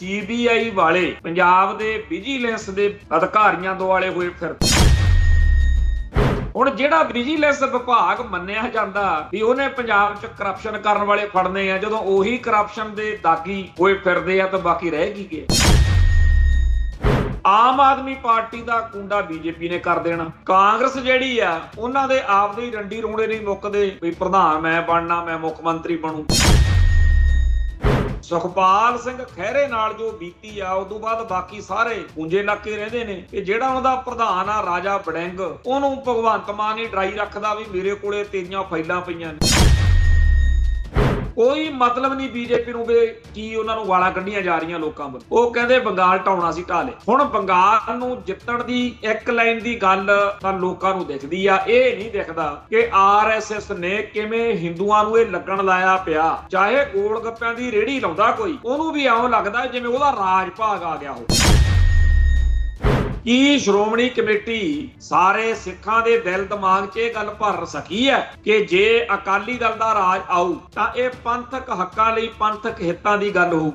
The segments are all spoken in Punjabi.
CBI ਵਾਲੇ ਪੰਜਾਬ ਦੇ ਵਿਜੀਲੈਂਸ ਦੇ ਅਧਿਕਾਰੀਆਂ ਦੁਆਲੇ ਹੋਏ ਫਿਰਦੇ। ਹੁਣ ਜਿਹੜਾ ਵਿਜੀਲੈਂਸ ਵਿਭਾਗ ਮੰਨਿਆ ਜਾਂਦਾ ਵੀ ਉਹਨੇ ਪੰਜਾਬ 'ਚ ਕਰਪਸ਼ਨ ਕਰਨ ਵਾਲੇ ਫੜਨੇ ਆ, ਜਦੋਂ ਉਹੀ ਕਰਪਸ਼ਨ ਦੇ ਦਾਗੀ ਹੋਏ ਫਿਰਦੇ ਆ ਤਾਂ ਬਾਕੀ ਰਹਿ ਕੀ ਗਏ। ਆਮ ਆਦਮੀ ਪਾਰਟੀ ਦਾ ਕੁੰਡਾ BJP ਨੇ ਕਰ ਦੇਣਾ। ਕਾਂਗਰਸ ਜਿਹੜੀ ਆ ਉਹਨਾਂ ਦੇ ਆਪਦੇ ਹੀ ਰੰਡੀ ਰੋਣੇ ਨਹੀਂ ਮੁੱਕਦੇ ਵੀ ਪ੍ਰਧਾਨ ਮੈਂ ਬਣਨਾ, ਮੈਂ ਮੁੱਖ ਮੰਤਰੀ ਬਣੂ। ਸੁਖਪਾਲ ਸਿੰਘ ਖਹਿਰੇ ਨਾਲ ਜੋ ਬੀਤੀ ਆ ਉਦੋਂ ਬਾਅਦ ਬਾਕੀ ਸਾਰੇ ਪੁੰਜੇ ਇਲਾਕੇ ਰਹਿੰਦੇ ਨੇ ਕਿ ਜਿਹੜਾ ਉਹਦਾ ਪ੍ਰਧਾਨ ਆ ਰਾਜਾ ਵੜਿੰਗ, ਉਹਨੂੰ ਭਗਵੰਤ ਮਾਨ ਹੀ ਡਰਾਈ ਰੱਖਦਾ ਵੀ ਮੇਰੇ ਕੋਲੇ ਤੇਰੀਆਂ ਫਾਈਲਾਂ ਪਈਆਂ ਨੇ। ਕੋਈ ਮਤਲਬ ਨਹੀਂ BJP ਨੂੰ ਵੀ ਕੀ ਉਹਨਾਂ ਨੂੰ ਗਾਲਾਂ ਕੱਢੀਆਂ ਜਾ ਰਹੀਆਂ ਲੋਕਾਂ ਵੱਲ। ਉਹ ਕਹਿੰਦੇ ਬੰਗਾਲ ਢਾਉਣਾ ਸੀ ਢਾਲੇ। ਹੁਣ ਬੰਗਾਲ ਨੂੰ ਜਿੱਤਣ ਦੀ ਇੱਕ ਲਾਈਨ ਦੀ ਗੱਲ ਤਾਂ ਲੋਕਾਂ ਨੂੰ ਦਿਖਦੀ ਆ, ਇਹ ਨਹੀਂ ਦਿਖਦਾ ਕਿ RSS ਨੇ ਕਿਵੇਂ ਹਿੰਦੂਆਂ ਨੂੰ ਇਹ ਲੱਗਣ ਲਾਇਆ ਪਿਆ। ਚਾਹੇ ਗੋਲ ਗੱਪਿਆਂ ਦੀ ਰੇਹੜੀ ਲਾਉਂਦਾ ਕੋਈ, ਉਹਨੂੰ ਵੀ ਇਉਂ ਲੱਗਦਾ ਜਿਵੇਂ ਉਹਦਾ ਰਾਜ ਭਾਗ ਆ ਗਿਆ ਹੋਵੇ। ਕੀ ਸ਼੍ਰੋਮਣੀ ਕਮੇਟੀ ਸਾਰੇ ਸਿੱਖਾਂ ਦੇ ਦਿਲ ਦਿਮਾਗ 'ਚ ਇਹ ਗੱਲ ਭਰ ਸਕੀ ਹੈ ਕਿ ਜੇ ਅਕਾਲੀ ਦਲ ਦਾ ਰਾਜ ਆਊ ਤਾਂ ਇਹ ਪੰਥਕ ਹੱਕਾਂ ਲਈ, ਪੰਥਕ ਹਿੱਤਾਂ ਦੀ ਗੱਲ ਹੋਊ।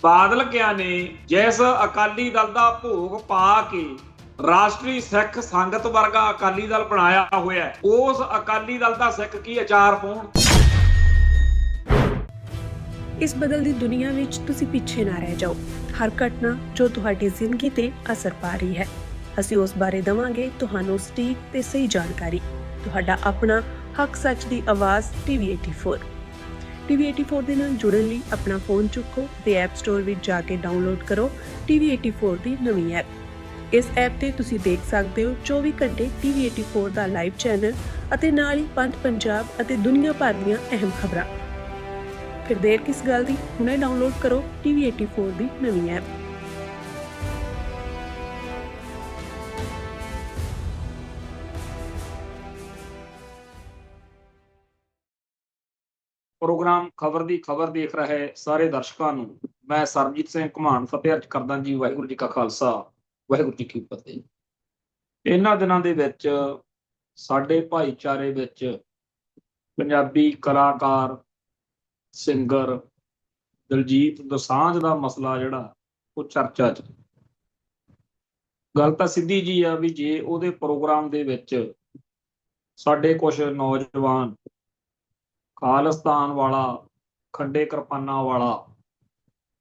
ਬਾਦਲ ਕਿਆ ਨੇ ਜਿਸ ਅਕਾਲੀ ਦਲ ਦਾ ਭੋਗ ਪਾ ਕੇ ਰਾਸ਼ਟਰੀ ਸਿੱਖ ਸੰਗਤ ਵਰਗਾ ਅਕਾਲੀ ਦਲ ਬਣਾਇਆ ਹੋਇਆ, ਉਸ ਅਕਾਲੀ ਦਲ ਦਾ ਸਿੱਖ ਕੀ ਅਚਾਰ ਪਾਉਣ। ਇਸ ਬਦਲਦੀ ਦੁਨੀਆ ਵਿੱਚ ਤੁਸੀਂ ਪਿੱਛੇ ਨਾ ਰਹਿ ਜਾਓ। ਹਰ ਘਟਨਾ ਜੋ ਤੁਹਾਡੀ ਜ਼ਿੰਦਗੀ ਤੇ ਅਸਰ ਪਾ ਰਹੀ ਹੈ, ਅਸੀਂ ਉਸ ਬਾਰੇ ਦਵਾਂਗੇ ਤੁਹਾਨੂੰ ਸਟੀਕ ਤੇ ਸਹੀ ਜਾਣਕਾਰੀ। ਤੁਹਾਡਾ ਆਪਣਾ ਹੱਕ ਸੱਚ ਦੀ ਆਵਾਜ਼ TV84। TV84 ਦੇ ਨਾਲ ਜੁੜਨ ਲਈ ਆਪਣਾ ਫੋਨ ਚੁੱਕੋ ਤੇ ਐਪ ਸਟੋਰ ਵਿੱਚ ਜਾ ਕੇ ਡਾਊਨਲੋਡ ਕਰੋ TV84 ਦੀ ਨਵੀਂ ਐਪ। ਇਸ ਐਪ ਤੇ ਤੁਸੀਂ ਦੇਖ ਸਕਦੇ ਹੋ 24 ਘੰਟੇ TV84 ਦਾ ਲਾਈਵ ਚੈਨਲ ਅਤੇ ਨਾਲ ਹੀ ਪੰਜ ਪੰਜਾਬ ਅਤੇ ਦੁਨੀਆ ਭਰ ਦੀਆਂ ਅਹਿਮ ਖਬਰਾਂ। ਫਿਰ ਦੇਰ ਕਿਸ ਗੱਲ ਦੀ, ਹੁਣੇ ਡਾਊਨਲੋਡ ਕਰੋ TV84 ਦੀ ਨਵੀਂ ਐਪ। ਪ੍ਰੋਗਰਾਮ ਖਬਰ ਦੀ ਖਬਰ ਦੇਖ ਰਹੇ ਸਾਰੇ ਦਰਸ਼ਕਾਂ ਨੂੰ ਮੈਂ ਸਰਬਜੀਤ ਸਿੰਘ ਘਮਾਣ ਫਤਿਹ ਅਰਜ਼ ਕਰਦਾ ਜੀ। ਵਾਹਿਗੁਰੂ ਜੀ ਕਾ ਖਾਲਸਾ, ਵਾਹਿਗੁਰੂ ਜੀ ਕੀ ਫਤਿਹ। ਇਹਨਾਂ ਦਿਨਾਂ ਦੇ ਵਿੱਚ ਸਾਡੇ ਭਾਈਚਾਰੇ ਵਿੱਚ ਪੰਜਾਬੀ ਕਲਾਕਾਰ, ਸਿੰਗਰ ਦਲਜੀਤ ਦੋਸਾਂਝ ਦਾ ਮਸਲਾ ਜਿਹੜਾ ਉਹ ਚਰਚਾ 'ਚ। ਗੱਲ ਤਾਂ ਸਿੱਧੀ ਜੀ ਆ ਵੀ ਜੇ ਉਹਦੇ ਪ੍ਰੋਗਰਾਮ ਦੇ ਵਿੱਚ ਸਾਡੇ ਕੁਝ ਨੌਜਵਾਨ ਖਾਲਿਸਤਾਨ ਵਾਲਾ, ਖੰਡੇ ਕਿਰਪਾਨਾਂ ਵਾਲਾ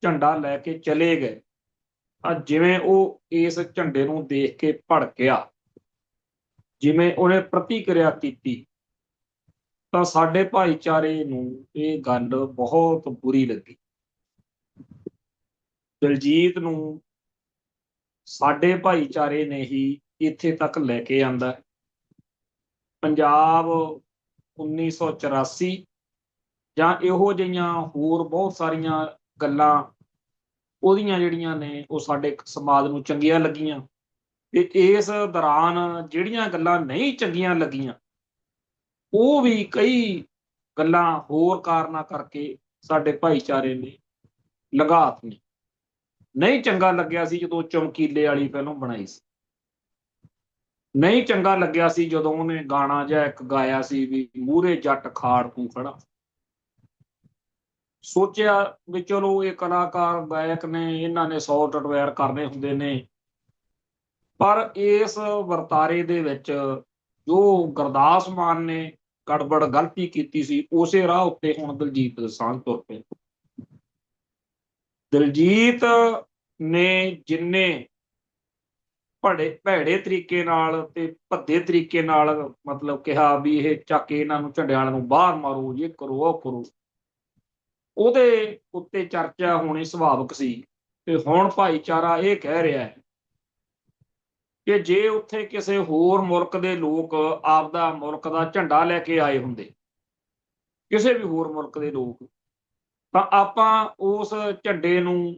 ਝੰਡਾ ਲੈ ਕੇ ਚਲੇ ਗਏ ਤਾਂ ਜਿਵੇਂ ਉਹ ਇਸ ਝੰਡੇ ਨੂੰ ਦੇਖ ਕੇ ਭੜਕਿਆ, ਜਿਵੇਂ ਉਹਨੇ ਪ੍ਰਤੀਕਿਰਿਆ ਕੀਤੀ, ਤਾਂ ਸਾਡੇ ਭਾਈਚਾਰੇ ਨੂੰ ਇਹ ਗੱਲ ਬਹੁਤ ਬੁਰੀ ਲੱਗੀ। ਦਲਜੀਤ ਨੂੰ ਸਾਡੇ ਭਾਈਚਾਰੇ ਨੇ ਹੀ ਇੱਥੇ ਤੱਕ ਲੈ ਕੇ ਆਂਦਾ। ਪੰਜਾਬ 1984 ਜਾਂ ਇਹੋ ਜਿਹੀਆਂ ਹੋਰ ਬਹੁਤ ਸਾਰੀਆਂ ਗੱਲਾਂ ਉਹਦੀਆਂ ਜਿਹੜੀਆਂ ਨੇ ਉਹ ਸਾਡੇ ਸਮਾਜ ਨੂੰ ਚੰਗੀਆਂ ਲੱਗੀਆਂ, ਤੇ ਇਸ ਦੌਰਾਨ ਜਿਹੜੀਆਂ ਗੱਲਾਂ ਨਹੀਂ ਚੰਗੀਆਂ ਲੱਗੀਆਂ ਉਹ ਵੀ ਕਈ ਗੱਲਾਂ ਹੋਰ ਕਾਰਨਾਂ ਕਰਕੇ ਸਾਡੇ ਭਾਈਚਾਰੇ ਨੇ ਲਗਾਤੀਆਂ। ਨਹੀਂ ਚੰਗਾ ਲੱਗਿਆ ਸੀ ਜਦੋਂ ਚਮਕੀਲੇ ਵਾਲੀ ਫਿਲਮ ਬਣਾਈ ਸੀ, ਨਹੀਂ ਚੰਗਾ ਲੱਗਿਆ ਸੀ ਜਦੋਂ ਉਹਨੇ ਗਾਣਾ ਜਿਹਾ ਇੱਕ ਗਾਇਆ ਸੀ ਵੀ ਮੂਹਰੇ ਜੱਟ ਖਾੜ ਤੂੰ ਖੜਾ। ਸੋਚਿਆ ਵੀ ਚਲੋ ਇਹ ਕਲਾਕਾਰ ਗਾਇਕ ਨੇ, ਇਹਨਾਂ ਨੇ 100 ਟਟਵੈਰ ਕਰਨੇ ਹੁੰਦੇ ਨੇ, ਪਰ ਇਸ ਵਰਤਾਰੇ ਦੇ ਵਿੱਚ ਜੋ ਗੁਰਦਾਸ ਮਾਨ ਨੇ ਗੜਬੜ ਗਲਤੀ ਕੀਤੀ ਸੀ, ਉਸੇ ਰਾਹ ਉੱਤੇ ਹੁਣ ਦਲਜੀਤ ਦੋਸਾਂਝ ਤੁਰ ਪਏ। ਦਲਜੀਤ ਨੇ ਜਿੰਨੇ ਭੈੜੇ ਤਰੀਕੇ ਨਾਲ ਤੇ ਭੱਦੇ ਤਰੀਕੇ ਨਾਲ ਮਤਲਬ ਕਿਹਾ ਵੀ ਇਹ ਚੱਕ ਕੇ ਇਹਨਾਂ ਨੂੰ ਝੰਡਿਆਂ ਵਾਲਿਆਂ ਨੂੰ ਬਾਹਰ ਮਾਰੋ, ਇਹ ਕਰੋ, ਉਹ ਕਰੋ, ਉਹਦੇ ਉੱਤੇ ਚਰਚਾ ਹੋਣੀ ਸੁਭਾਵਿਕ ਸੀ। ਤੇ ਹੁਣ ਭਾਈਚਾਰਾ ਇਹ ਕਹਿ ਰਿਹਾ ਹੈ ਕਿ ਜੇ ਉੱਥੇ ਕਿਸੇ ਹੋਰ ਮੁਲਕ ਦੇ ਲੋਕ ਆਪਦਾ ਮੁਲਕ ਦਾ ਝੰਡਾ ਲੈ ਕੇ ਆਏ ਹੁੰਦੇ, ਕਿਸੇ ਵੀ ਹੋਰ ਮੁਲਕ ਦੇ ਲੋਕ, ਤਾਂ ਆਪਾਂ ਉਸ ਝੰਡੇ ਨੂੰ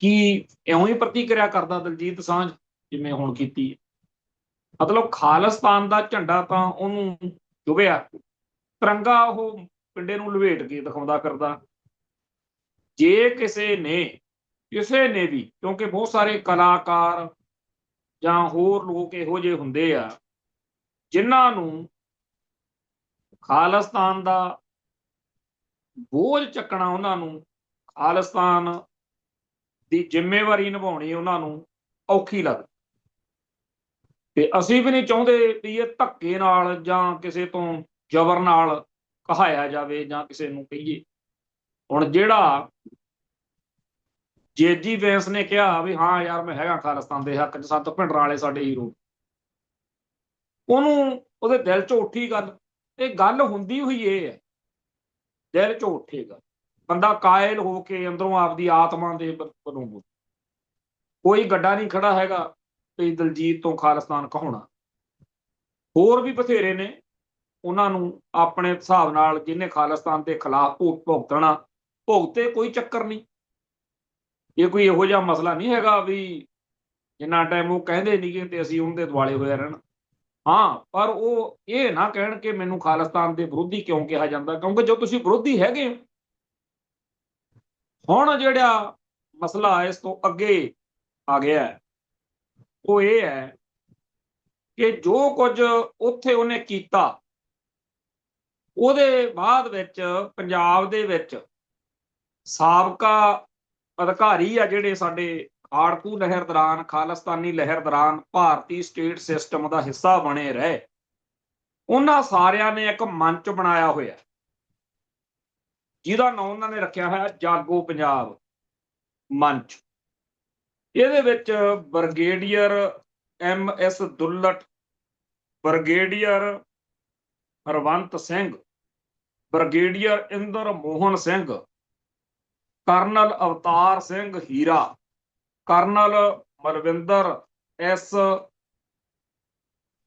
ਕੀ ਇਉਂ ਹੀ ਪ੍ਰਤੀਕਿਰਿਆ ਕਰਦਾ ਦਲਜੀਤ ਦੋਸਾਂਝ ਜਿਵੇਂ ਹੁਣ ਕੀਤੀ ਹੈ। ਮਤਲਬ ਖਾਲਿਸਤਾਨ ਦਾ ਝੰਡਾ ਤਾਂ ਉਹਨੂੰ ਚੁਭਿਆ, ਤਿਰੰਗਾ ਉਹ ਪਿੰਡੇ ਨੂੰ ਲਵੇਟ ਕੇ ਦਿਖਾਉਂਦਾ ਫਿਰਦਾ। ਜੇ ਕਿਸੇ ਨੇ ਵੀ, ਕਿਉਂਕਿ ਬਹੁਤ ਸਾਰੇ ਕਲਾਕਾਰ ਜਾਂ ਹੋਰ ਲੋਕ ਇਹੋ ਜਿਹੇ ਹੁੰਦੇ ਆ ਜਿਨ੍ਹਾਂ ਨੂੰ ਖਾਲਿਸਤਾਨ ਦਾ ਬੋਝ ਚੱਕਣਾ ਉਹਨਾਂ ਨੂੰ, ਖਾਲਿਸਤਾਨ ਦੀ ਜ਼ਿੰਮੇਵਾਰੀ ਨਿਭਾਉਣੀ ਉਹਨਾਂ ਨੂੰ ਔਖੀ ਲੱਗਦੀ। ਤੇ ਅਸੀਂ ਵੀ ਨਹੀਂ ਚਾਹੁੰਦੇ ਵੀ ਇਹ ਧੱਕੇ ਨਾਲ ਜਾਂ ਕਿਸੇ ਤੋਂ ਜ਼ਬਰ ਨਾਲ ਕਹਾਇਆ ਜਾਵੇ ਜਾਂ ਕਿਸੇ ਨੂੰ ਕਹੀਏ। ਹੁਣ ਜਿਹੜਾ ਜੇਜੀ ਵੈਂਸ ਨੇ ਕਿਹਾ ਵੀ ਹਾਂ ਯਾਰ ਮੈਂ ਹੈਗਾ ਖਾਲਿਸਤਾਨ ਦੇ ਹੱਕ 'ਚ, ਸੱਤ ਭਿੰਡਰਾਂ ਵਾਲੇ ਸਾਡੇ ਹੀਰੋ, ਉਹਨੂੰ ਉਹਦੇ ਦਿਲ 'ਚੋਂ ਉੱਠੀ ਗੱਲ। ਇਹ ਗੱਲ ਹੁੰਦੀ ਹੋਈ ਇਹ ਹੈ, ਦਿਲ 'ਚੋਂ ਉੱਠੇਗਾ ਬੰਦਾ ਕਾਇਲ ਹੋ ਕੇ ਅੰਦਰੋਂ ਆਪਦੀ ਆਤਮਾ ਦੇ ਬਣੂ। ਕੋਈ ਗੱਡਾ ਨਹੀਂ ਖੜਾ ਹੈਗਾ ਵੀ ਦਲਜੀਤ ਤੋਂ ਖਾਲਿਸਤਾਨ ਕਹਾਉਣਾ। ਹੋਰ ਵੀ ਬਥੇਰੇ ਨੇ, ਉਹਨਾਂ ਨੂੰ ਆਪਣੇ ਹਿਸਾਬ ਨਾਲ ਜਿਹਨੇ ਖਾਲਿਸਤਾਨ ਦੇ ਖਿਲਾਫ ਭੁਗਤਣਾ ਭੁਗਤੇ, ਕੋਈ ਚੱਕਰ ਨਹੀਂ। ਇਹ ਕੋਈ ਇਹੋ ਜਿਹਾ ਮਸਲਾ ਨਹੀਂ ਹੈਗਾ ਵੀ ਜਿੰਨਾ ਟਾਈਮ ਉਹ ਕਹਿੰਦੇ ਨਹੀਂ ਤੇ ਅਸੀਂ ਉਹਨਾਂ ਦੇ ਦੁਆਲੇ ਹੋਏ ਰਹਿਣ। ਹਾਂ, ਪਰ ਉਹ ਇਹ ਨਾ ਕਹਿਣ ਕਿ ਮੈਨੂੰ ਖਾਲਿਸਤਾਨ ਦੇ ਵਿਰੋਧੀ ਕਿਉਂ ਕਿਹਾ ਜਾਂਦਾ, ਕਿਉਂਕਿ ਜੋ ਤੁਸੀਂ ਵਿਰੋਧੀ ਹੈਗੇ ਹੋ। ਹੁਣ ਜਿਹੜਾ ਮਸਲਾ ਇਸ ਤੋਂ ਅੱਗੇ ਆ ਗਿਆ ਉਹ ਇਹ ਹੈ ਕਿ ਜੋ ਕੁਝ ਉੱਥੇ ਉਹਨੇ ਕੀਤਾ ਉਹਦੇ ਬਾਅਦ ਵਿੱਚ ਪੰਜਾਬ ਦੇ ਵਿੱਚ ਸਾਬਕਾ ਅਧਿਕਾਰੀ ਆ ਜਿਹੜੇ ਸਾਡੇ ਆੜਕੂ ਲਹਿਰ ਦੌਰਾਨ, ਖਾਲਿਸਤਾਨੀ ਲਹਿਰ ਦੌਰਾਨ ਭਾਰਤੀ ਸਟੇਟ ਸਿਸਟਮ ਦਾ ਹਿੱਸਾ ਬਣੇ ਰਹੇ, ਉਹਨਾਂ ਸਾਰਿਆਂ ਨੇ ਇੱਕ ਮੰਚ ਬਣਾਇਆ ਹੋਇਆ ਜਿਹਦਾ ਨਾਮ ਉਹਨਾਂ ਨੇ ਰੱਖਿਆ ਹੈ ਜਾਗੋ ਪੰਜਾਬ ਮੰਚ। ਇਹਦੇ ਵਿੱਚ brigadier MS Dullat, brigadier Harwant Singh, brigadier Inder Mohan Singh, colonel Avtar Singh Hira, colonel Malwinder S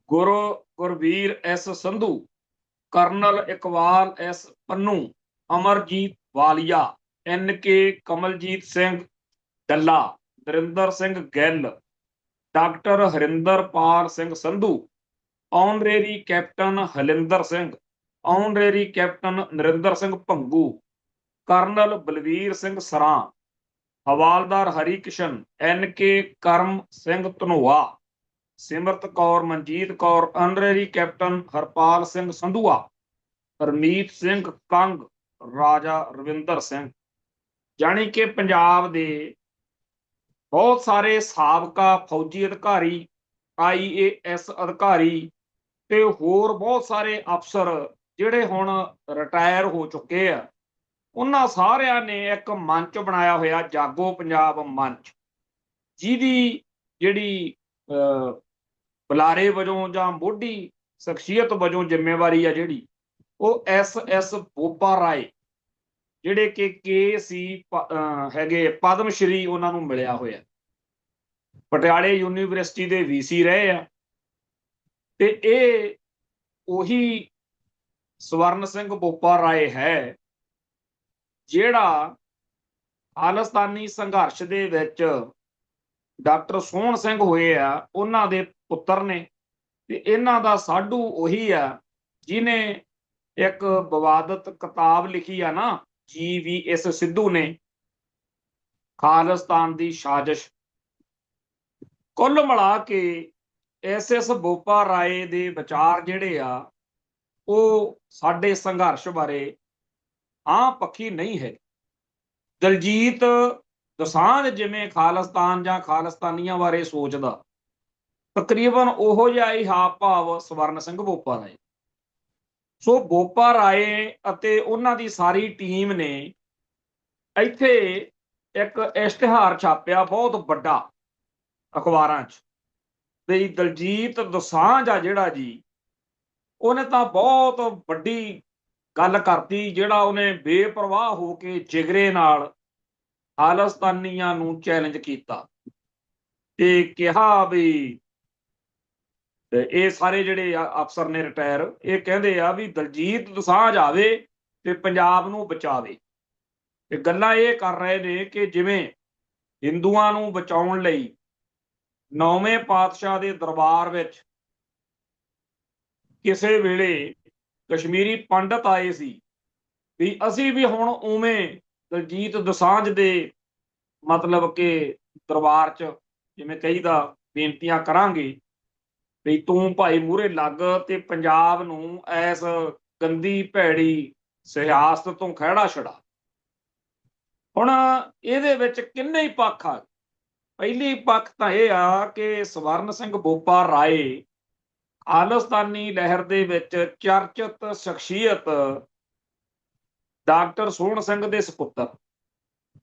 Gurvir S Sandhu, colonel Iqbal S Pannu, Amarjit Walia, NK Kamaljit Singh Dalla, Narinder Singh Gill, doctor Harinderpal Singh Sandhu, honorary captain Halinder Singh, honorary captain Narinder Singh Bhangu, colonel Balvir Singh Sran, ਹਵਾਲਦਾਰ Hari Kishan, NK Karam Singh Dhanoa, Simrat Kaur Manjit Kaur, honorary captain Harpal Singh Sandhuan, Harmeet Singh Kang, ਰਾਜਾ ਰਵਿੰਦਰ ਸਿੰਘ। ਜਾਣੀ ਕਿ ਪੰਜਾਬ ਦੇ ਬਹੁਤ ਸਾਰੇ ਸਾਬਕਾ ਫੌਜੀ ਅਧਿਕਾਰੀ, IAS ਅਧਿਕਾਰੀ ਤੇ ਹੋਰ ਬਹੁਤ ਸਾਰੇ ਅਫਸਰ ਜਿਹੜੇ ਹੁਣ ਰਿਟਾਇਰ ਹੋ ਚੁੱਕੇ ਆ, ਉਹਨਾਂ ਸਾਰਿਆਂ ਨੇ ਇੱਕ ਮੰਚ ਬਣਾਇਆ ਹੋਇਆ ਜਾਗੋ ਪੰਜਾਬ ਮੰਚ, ਜਿਹਦੀ ਜਿਹੜੀ ਬੁਲਾਰੇ ਵਜੋਂ ਜਾਂ ਮੋਢੀ ਸ਼ਖਸੀਅਤ ਵਜੋਂ ਜ਼ਿੰਮੇਵਾਰੀ ਆ ਜਿਹੜੀ ਉਹ SS ਬੋਪਾ ਰਾਏ, ਜਿਹੜੇ ਕਿ KC ਹੈਗੇ ਪਦਮ ਸ਼੍ਰੀ ਉਹਨਾਂ ਨੂੰ ਮਿਲਿਆ ਹੋਇਆ, ਪਟਿਆਲੇ ਯੂਨੀਵਰਸਿਟੀ ਦੇ VC ਰਹੇ ਆ। ਤੇ ਇਹ ਉਹੀ ਸਵਰਨ ਸਿੰਘ ਬੋਪਾ ਰਾਏ ਹੈ ਜਿਹੜਾ ਖਾਲਿਸਤਾਨੀ ਸੰਘਰਸ਼ ਦੇ ਵਿੱਚ ਡਾਕਟਰ ਸੋਹਣ ਸਿੰਘ ਹੋਏ ਆ ਉਹਨਾਂ ਦੇ ਪੁੱਤਰ ਨੇ। ਤੇ ਇਹਨਾਂ ਦਾ ਸਾਡੂ ਉਹੀ ਆ ਜਿਹਨੇ ਇੱਕ ਵਿਵਾਦਤ ਕਿਤਾਬ ਲਿਖੀ ਆ ਨਾ, GVS ਸਿੱਧੂ ਨੇ, ਖਾਲਿਸਤਾਨ ਦੀ ਸਾਜ਼ਿਸ਼। ਕੁੱਲ ਮਿਲਾ ਕੇ SS ਬੋਪਾ ਰਾਏ ਦੇ ਵਿਚਾਰ ਜਿਹੜੇ ਆ ਉਹ ਸਾਡੇ ਸੰਘਰਸ਼ ਬਾਰੇ ਆਮ ਪੱਖੀ ਨਹੀਂ ਹੈ। ਦਲਜੀਤ ਦੋਸਾਂਝ ਜਿਵੇਂ ਖਾਲਿਸਤਾਨ ਜਾਂ ਖਾਲਿਸਤਾਨੀਆਂ ਬਾਰੇ ਸੋਚਦਾ, ਤਕਰੀਬਨ ਉਹੋ ਜਿਹਾ ਹੀ ਹਾਵ ਭਾਵ ਸਵਰਨ ਸਿੰਘ ਬੋਪਾ ਰਾਏ। ਸੋ ਬੋਪਾ ਰਾਏ ਅਤੇ ਉਹਨਾਂ ਦੀ ਸਾਰੀ ਟੀਮ ਨੇ ਇੱਥੇ ਇੱਕ ਇਸ਼ਤਿਹਾਰ ਛਾਪਿਆ ਬਹੁਤ ਵੱਡਾ ਅਖਬਾਰਾਂ 'ਚ ਵੀ ਦਲਜੀਤ ਦੋਸਾਂਝ ਆ ਜਿਹੜਾ ਜੀ, ਉਹਨੇ ਤਾਂ ਬਹੁਤ ਵੱਡੀ ਗੱਲ ਕਰਤੀ, ਜਿਹੜਾ ਉਹਨੇ ਬੇਪਰਵਾਹ ਹੋ ਕੇ ਜਿਗਰੇ ਨਾਲ ਖਾਲਿਸਤਾਨੀਆਂ ਨੂੰ ਚੈਲੰਜ ਕੀਤਾ ਤੇ ਕਿਹਾ ਵੀ ਇਹ ਸਾਰੇ ਜਿਹੜੇ ਅਫਸਰ ਨੇ ਰਿਟਾਇਰ, ਇਹ ਕਹਿੰਦੇ ਆ ਵੀ ਦਲਜੀਤ ਦੋਸਾਂਝ ਆਵੇ ਤੇ ਪੰਜਾਬ ਨੂੰ ਬਚਾਵੇ। ਤੇ ਗੱਲਾਂ ਇਹ ਕਰ ਰਹੇ ਨੇ ਕਿ ਜਿਵੇਂ ਹਿੰਦੂਆਂ ਨੂੰ ਬਚਾਉਣ ਲਈ 9ਵੇਂ ਪਾਤਸ਼ਾਹ ਦੇ ਦਰਬਾਰ ਵਿੱਚ ਕਿਸੇ ਵੇਲੇ ਕਸ਼ਮੀਰੀ ਪੰਡਤ ਆਏ ਸੀ, ਵੀ ਅਸੀਂ ਵੀ ਹੁਣ ਉਵੇਂ ਦਲਜੀਤ ਦੋਸਾਂਝ ਦੇ ਮਤਲਬ ਕਿ ਦਰਬਾਰ 'ਚ ਜਿਵੇਂ ਕਹੀਦਾ ਬੇਨਤੀਆਂ ਕਰਾਂਗੇ ਵੀ ਤੂੰ ਭਾਈ ਮੂਹਰੇ ਲੱਗ ਤੇ ਪੰਜਾਬ ਨੂੰ ਐਸ ਗੰਦੀ ਭੈੜੀ ਸਿਆਸਤ ਤੋਂ ਖਹਿੜਾ ਛੜਾ। ਹੁਣ ਇਹਦੇ ਵਿੱਚ ਕਿੰਨੇ ਹੀ ਪੱਖ ਆ। ਪਹਿਲੀ ਪੱਖ ਤਾਂ ਇਹ ਆ ਕਿ ਸਵਰਨ ਸਿੰਘ ਬੋਪਾ ਰਾਏ ਖਾਲਿਸਤਾਨੀ ਲਹਿਰ ਦੇ ਵਿੱਚ ਚਰਚਿਤ ਸ਼ਖਸੀਅਤ ਡਾਕਟਰ ਸੋਹਣ ਸਿੰਘ ਦੇ ਸਪੁੱਤਰ।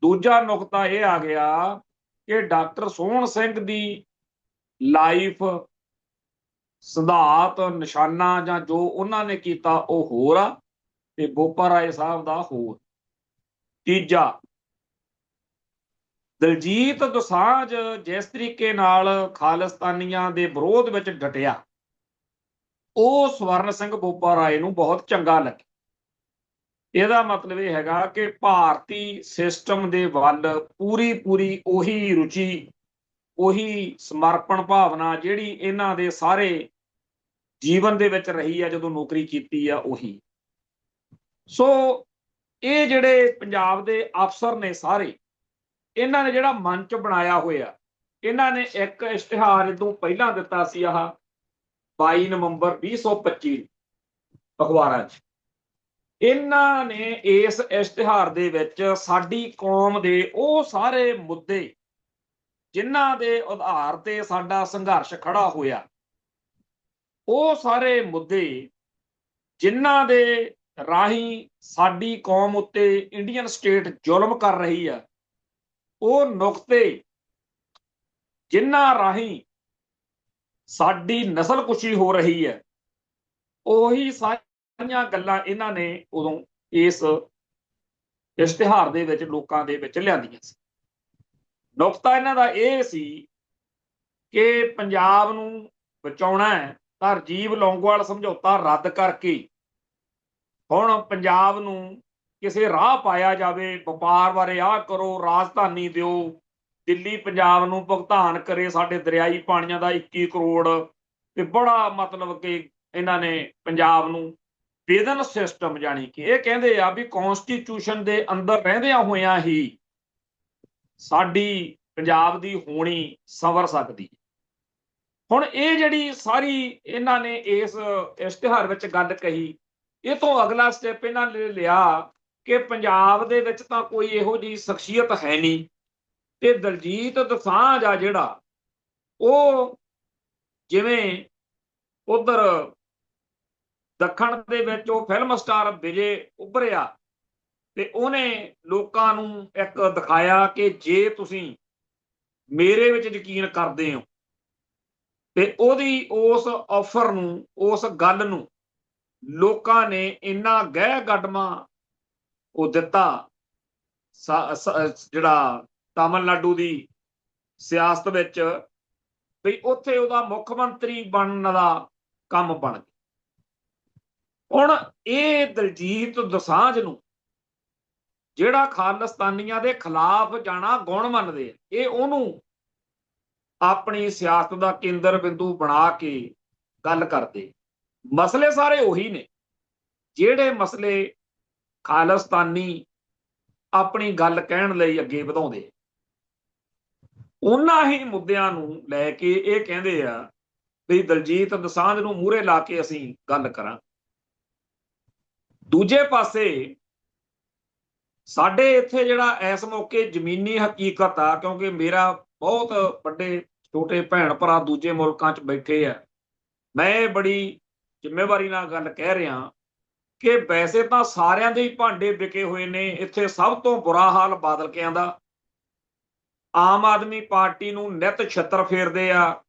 ਦੂਜਾ ਨੁਕਤਾ ਇਹ ਆ ਗਿਆ ਕਿ ਡਾਕਟਰ ਸੋਹਣ ਸਿੰਘ ਦੀ ਲਾਈਫ, ਸਿਧਾਂਤ, ਨਿਸ਼ਾਨਾ ਜਾਂ ਜੋ ਉਹਨਾਂ ਨੇ ਕੀਤਾ ਉਹ ਹੋਰ ਆ ਤੇ ਬੋਪਾ ਰਾਏ ਸਾਹਿਬ ਦਾ ਹੋਰ। ਤੀਜਾ, ਦਲਜੀਤ ਦੋਸਾਂਝ ਜਿਸ ਤਰੀਕੇ ਨਾਲ ਖਾਲਿਸਤਾਨੀਆਂ ਦੇ ਵਿਰੋਧ ਵਿੱਚ ਡਟਿਆ, ਉਹ ਸਵਰਨ ਸਿੰਘ ਬੋਪਾ ਰਾਏ ਨੂੰ ਬਹੁਤ ਚੰਗਾ ਲੱਗਿਆ। ਇਹਦਾ ਮਤਲਬ ਇਹ ਹੈਗਾ ਕਿ ਭਾਰਤੀ ਸਿਸਟਮ ਦੇ ਵੱਲ ਪੂਰੀ ਉਹੀ ਰੁਚੀ, ਉਹੀ ਸਮਰਪਣ ਭਾਵਨਾ ਜਿਹੜੀ ਇਹਨਾਂ ਦੇ ਸਾਰੇ ਜੀਵਨ ਦੇ ਵਿੱਚ ਰਹੀ ਆ ਜਦੋਂ ਨੌਕਰੀ ਕੀਤੀ ਆ, ਉਹੀ। ਸੋ ਇਹ ਜਿਹੜੇ ਪੰਜਾਬ ਦੇ ਅਫਸਰ ਨੇ ਸਾਰੇ, ਇਹਨਾਂ ਨੇ ਜਿਹੜਾ ਮੰਚ ਬਣਾਇਆ ਹੋਇਆ, ਇਹਨਾਂ ਨੇ ਇੱਕ ਇਸ਼ਤਿਹਾਰ ਤੋਂ ਪਹਿਲਾਂ ਦਿੱਤਾ ਸੀ, ਆਹ 22 ਨਵੰਬਰ 2025 ਅਖਬਾਰਾਂ 'ਚ। ਇਹਨਾਂ ਨੇ ਇਸ ਇਸ਼ਤਿਹਾਰ ਦੇ ਵਿੱਚ ਸਾਡੀ ਕੌਮ ਦੇ ਉਹ ਸਾਰੇ ਮੁੱਦੇ ਜਿਨ੍ਹਾਂ ਦੇ ਆਧਾਰ ਤੇ ਸਾਡਾ ਸੰਘਰਸ਼ ਖੜਾ ਹੋਇਆ, ਉਹ ਸਾਰੇ ਮੁੱਦੇ ਜਿਨ੍ਹਾਂ ਦੇ ਰਾਹੀਂ ਸਾਡੀ ਕੌਮ ਉੱਤੇ ਇੰਡੀਅਨ ਸਟੇਟ ਜ਼ੁਲਮ ਕਰ ਰਹੀ ਆ, ਉਹ ਨੁਕਤੇ ਜਿਨ੍ਹਾਂ ਰਾਹੀਂ ਸਾਡੀ ਨਸਲਕੁਸ਼ੀ ਹੋ ਰਹੀ ਹੈ, ਉਹੀ ਸਾਰੀਆਂ ਗੱਲਾਂ ਇਹਨਾਂ ਨੇ ਉਦੋਂ ਇਸ ਇਸ਼ਤਿਹਾਰ ਦੇ ਵਿੱਚ ਲੋਕਾਂ ਦੇ ਵਿੱਚ ਲਿਆਂਦੀਆਂ ਸੀ। ਨੁਕਤਾ ਇਹਨਾਂ ਦਾ ਇਹ ਸੀ ਕਿ ਪੰਜਾਬ ਨੂੰ ਬਚਾਉਣਾ ਹੈ ਤਾਂ ਰਾਜੀਵ ਲੌਂਗੋਵਾਲ ਸਮਝੌਤਾ ਰੱਦ ਕਰਕੇ ਹੁਣ ਪੰਜਾਬ ਨੂੰ ਕਿਸੇ ਰਾਹ ਪਾਇਆ ਜਾਵੇ, ਵਪਾਰ ਬਾਰੇ ਆਹ ਕਰੋ, ਰਾਜਧਾਨੀ ਦਿਓ, ਦਿੱਲੀ ਪੰਜਾਬ ਨੂੰ ਭੁਗਤਾਨ ਕਰੇ ਸਾਡੇ ਦਰਿਆਈ ਪਾਣੀਆਂ ਦਾ 21 ਕਰੋੜ, ਤੇ ਬੜਾ ਮਤਲਬ ਕਿ ਇਹਨਾਂ ਨੇ ਪੰਜਾਬ ਨੂੰ ਵੇਦਨ ਸਿਸਟਮ, ਜਾਣੀ ਕਿ ਇਹ ਕਹਿੰਦੇ ਆ ਵੀ ਕੌਂਸਟੀਟਿਊਸ਼ਨ ਦੇ ਅੰਦਰ ਰਹਿੰਦਿਆਂ ਹੋਇਆਂ ਹੀ ਸਾਡੀ ਪੰਜਾਬ ਦੀ ਹੋਣੀ ਸੰਵਰ ਸਕਦੀ। ਹੁਣ ਇਹ ਜਿਹੜੀ ਸਾਰੀ ਇਹਨਾਂ ਨੇ ਇਸ ਇਸ਼ਤਿਹਾਰ ਵਿੱਚ ਗੱਲ ਕਹੀ, ਇਹ ਤੋਂ ਅਗਲਾ ਸਟੈਪ ਇਹਨਾਂ ਨੇ ਲਿਆ ਕਿ ਪੰਜਾਬ ਦੇ ਵਿੱਚ ਤਾਂ ਕੋਈ ਇਹੋ ਜਿਹੀ ਸ਼ਖਸੀਅਤ ਹੈ ਨਹੀਂ, ਤੇ ਦਲਜੀਤ ਦੋਸਾਂਝ ਆ ਜਿਹੜਾ, ਉਹ ਜਿਵੇਂ ਉਧਰ ਦੱਖਣ ਦੇ ਵਿੱਚ ਉਹ ਫਿਲਮ ਸਟਾਰ ਵਿਜੇ ਉੱਭਰਿਆ, ਤੇ ਉਹਨੇ ਲੋਕਾਂ ਨੂੰ ਇੱਕ ਦਿਖਾਇਆ ਕਿ ਜੇ ਤੁਸੀਂ ਮੇਰੇ ਵਿੱਚ ਯਕੀਨ ਕਰਦੇ ਹੋ, ਤੇ ਉਹਦੀ ਉਸ ਆਫਰ ਨੂੰ, ਉਸ ਗੱਲ ਨੂੰ ਲੋਕਾਂ ਨੇ ਇੰਨਾ ਗਹਿ ਗੱਡਮਾ ਉਹ ਦਿੱਤਾ। ਜਿਹੜਾ ਤਾਮਿਲਨਾਡੂ ਦੀ ਸਿਆਸਤ ਵਿੱਚ ਵੀ ਉੱਥੇ ਉਹਦਾ ਮੁੱਖ ਮੰਤਰੀ ਬਣਨ ਦਾ ਕੰਮ ਬਣ ਗਿਆ। ਹੁਣ ਇਹ ਦਲਜੀਤ ਦੋਸਾਂਝ ਨੂੰ ਜਿਹੜਾ ਖਾਲਿਸਤਾਨੀਆਂ ਦੇ ਖਿਲਾਫ ਜਾਣਾ ਗੁਣ ਮੰਨਦੇ ਆ, ਇਹ ਉਹਨੂੰ ਆਪਣੀ ਸਿਆਸਤ ਦਾ ਕੇਂਦਰ ਬਿੰਦੂ ਬਣਾ ਕੇ ਗੱਲ ਕਰਦੇ। ਮਸਲੇ ਸਾਰੇ ਉਹੀ ਨੇ ਜਿਹੜੇ ਮਸਲੇ ਖਾਲਿਸਤਾਨੀ ਆਪਣੀ ਗੱਲ ਕਹਿਣ ਲਈ ਅੱਗੇ ਵਧਾਉਂਦੇ। ਉਹਨਾਂ ਹੀ ਮੁੱਦਿਆਂ ਨੂੰ ਲੈ ਕੇ ਇਹ ਕਹਿੰਦੇ ਆ ਵੀ ਦਲਜੀਤ ਦੋਸਾਂਝ ਨੂੰ ਮੂਹਰੇ ਲਾ ਕੇ ਅਸੀਂ ਗੱਲ ਕਰਾਂ। ਦੂਜੇ ਪਾਸੇ ਸਾਡੇ ਇੱਥੇ ਜਿਹੜਾ ਇਸ ਮੌਕੇ ਜ਼ਮੀਨੀ ਹਕੀਕਤ ਆ, ਕਿਉਂਕਿ ਮੇਰਾ ਬਹੁਤ ਵੱਡੇ ਛੋਟੇ ਭੈਣ ਭਰਾ ਦੂਜੇ ਮੁਲਕਾਂ 'ਚ ਬੈਠੇ ਆ, ਮੈਂ ਬੜੀ ਜ਼ਿੰਮੇਵਾਰੀ ਨਾਲ ਗੱਲ ਕਹਿ ਰਿਹਾ ਕਿ ਵੈਸੇ ਤਾਂ ਸਾਰਿਆਂ ਦੇ ਹੀ ਭਾਂਡੇ ਵਿਕੇ ਹੋਏ ਨੇ। ਇੱਥੇ ਸਭ ਤੋਂ ਬੁਰਾ ਹਾਲ ਬਾਦਲ ਕਿਆਂ ਦਾ। ਆਮ ਆਦਮੀ ਪਾਰਟੀ ਨੂੰ ਨਿੱਤ ਛਿੱਤਰ ਫੇਰਦੇ ਆ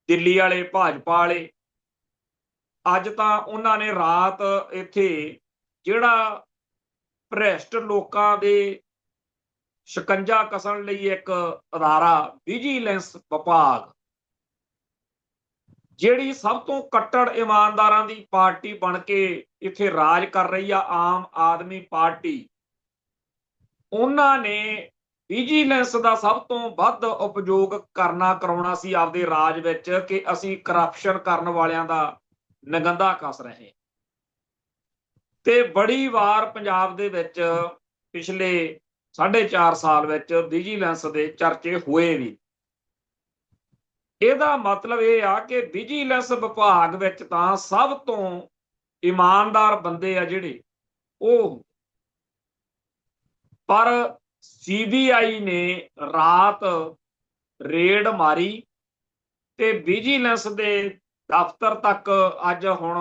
ਦਿੱਲੀ ਵਾਲੇ, ਭਾਜਪਾ ਵਾਲੇ। ਅੱਜ ਤਾਂ ਉਹਨਾਂ ਨੇ ਰਾਤ ਇੱਥੇ ਜਿਹੜਾ ਭ੍ਰਿਸ਼ਟ ਲੋਕਾਂ ਦੇ ਸ਼ਿਕੰਜਾ ਕਸਣ ਲਈ ਇੱਕ ਅਦਾਰਾ ਵਿਜੀਲੈਂਸ ਵਿਭਾਗ, ਜਿਹੜੀ ਸਭ ਤੋਂ ਕੱਟੜ ਇਮਾਨਦਾਰਾਂ ਦੀ ਪਾਰਟੀ ਬਣ ਕੇ ਇੱਥੇ ਰਾਜ ਕਰ ਰਹੀ ਆ, ਆਮ ਆਦਮੀ ਪਾਰਟੀ, ਉਹਨਾਂ ਨੇ ਵਿਜੀਲੈਂਸ ਦਾ ਸਭ ਤੋਂ ਵੱਧ ਉਪਯੋਗ ਕਰਾਉਣਾ ਸੀ ਆਪਦੇ ਰਾਜ ਵਿੱਚ ਕਿ ਅਸੀਂ ਕਰਪਸ਼ਨ ਕਰਨ ਵਾਲਿਆਂ ਦਾ ਨਗੰਦਾ ਕੱਸ ਰਹੇ। ਤੇ ਬੜੀ ਵਾਰ ਪੰਜਾਬ ਦੇ ਵਿੱਚ ਪਿਛਲੇ 4.5 ਸਾਲ ਵਿੱਚ ਵਿਜੀਲੈਂਸ ਦੇ ਚਰਚੇ ਹੋਏ ਵੀ। ਇਹਦਾ ਮਤਲਬ ਇਹ ਆ ਕਿ ਵਿਜੀਲੈਂਸ ਵਿਭਾਗ ਵਿੱਚ ਤਾਂ ਸਭ ਤੋਂ ਇਮਾਨਦਾਰ ਬੰਦੇ ਆ ਜਿਹੜੇ, ਉਹ ਪਰ ਸੀਬੀਆਈ ਨੇ ਰਾਤ ਰੇਡ ਮਾਰੀ ਤੇ ਵਿਜੀਲੈਂਸ ਦੇ ਦਫ਼ਤਰ ਤੱਕ ਅੱਜ ਹੁਣ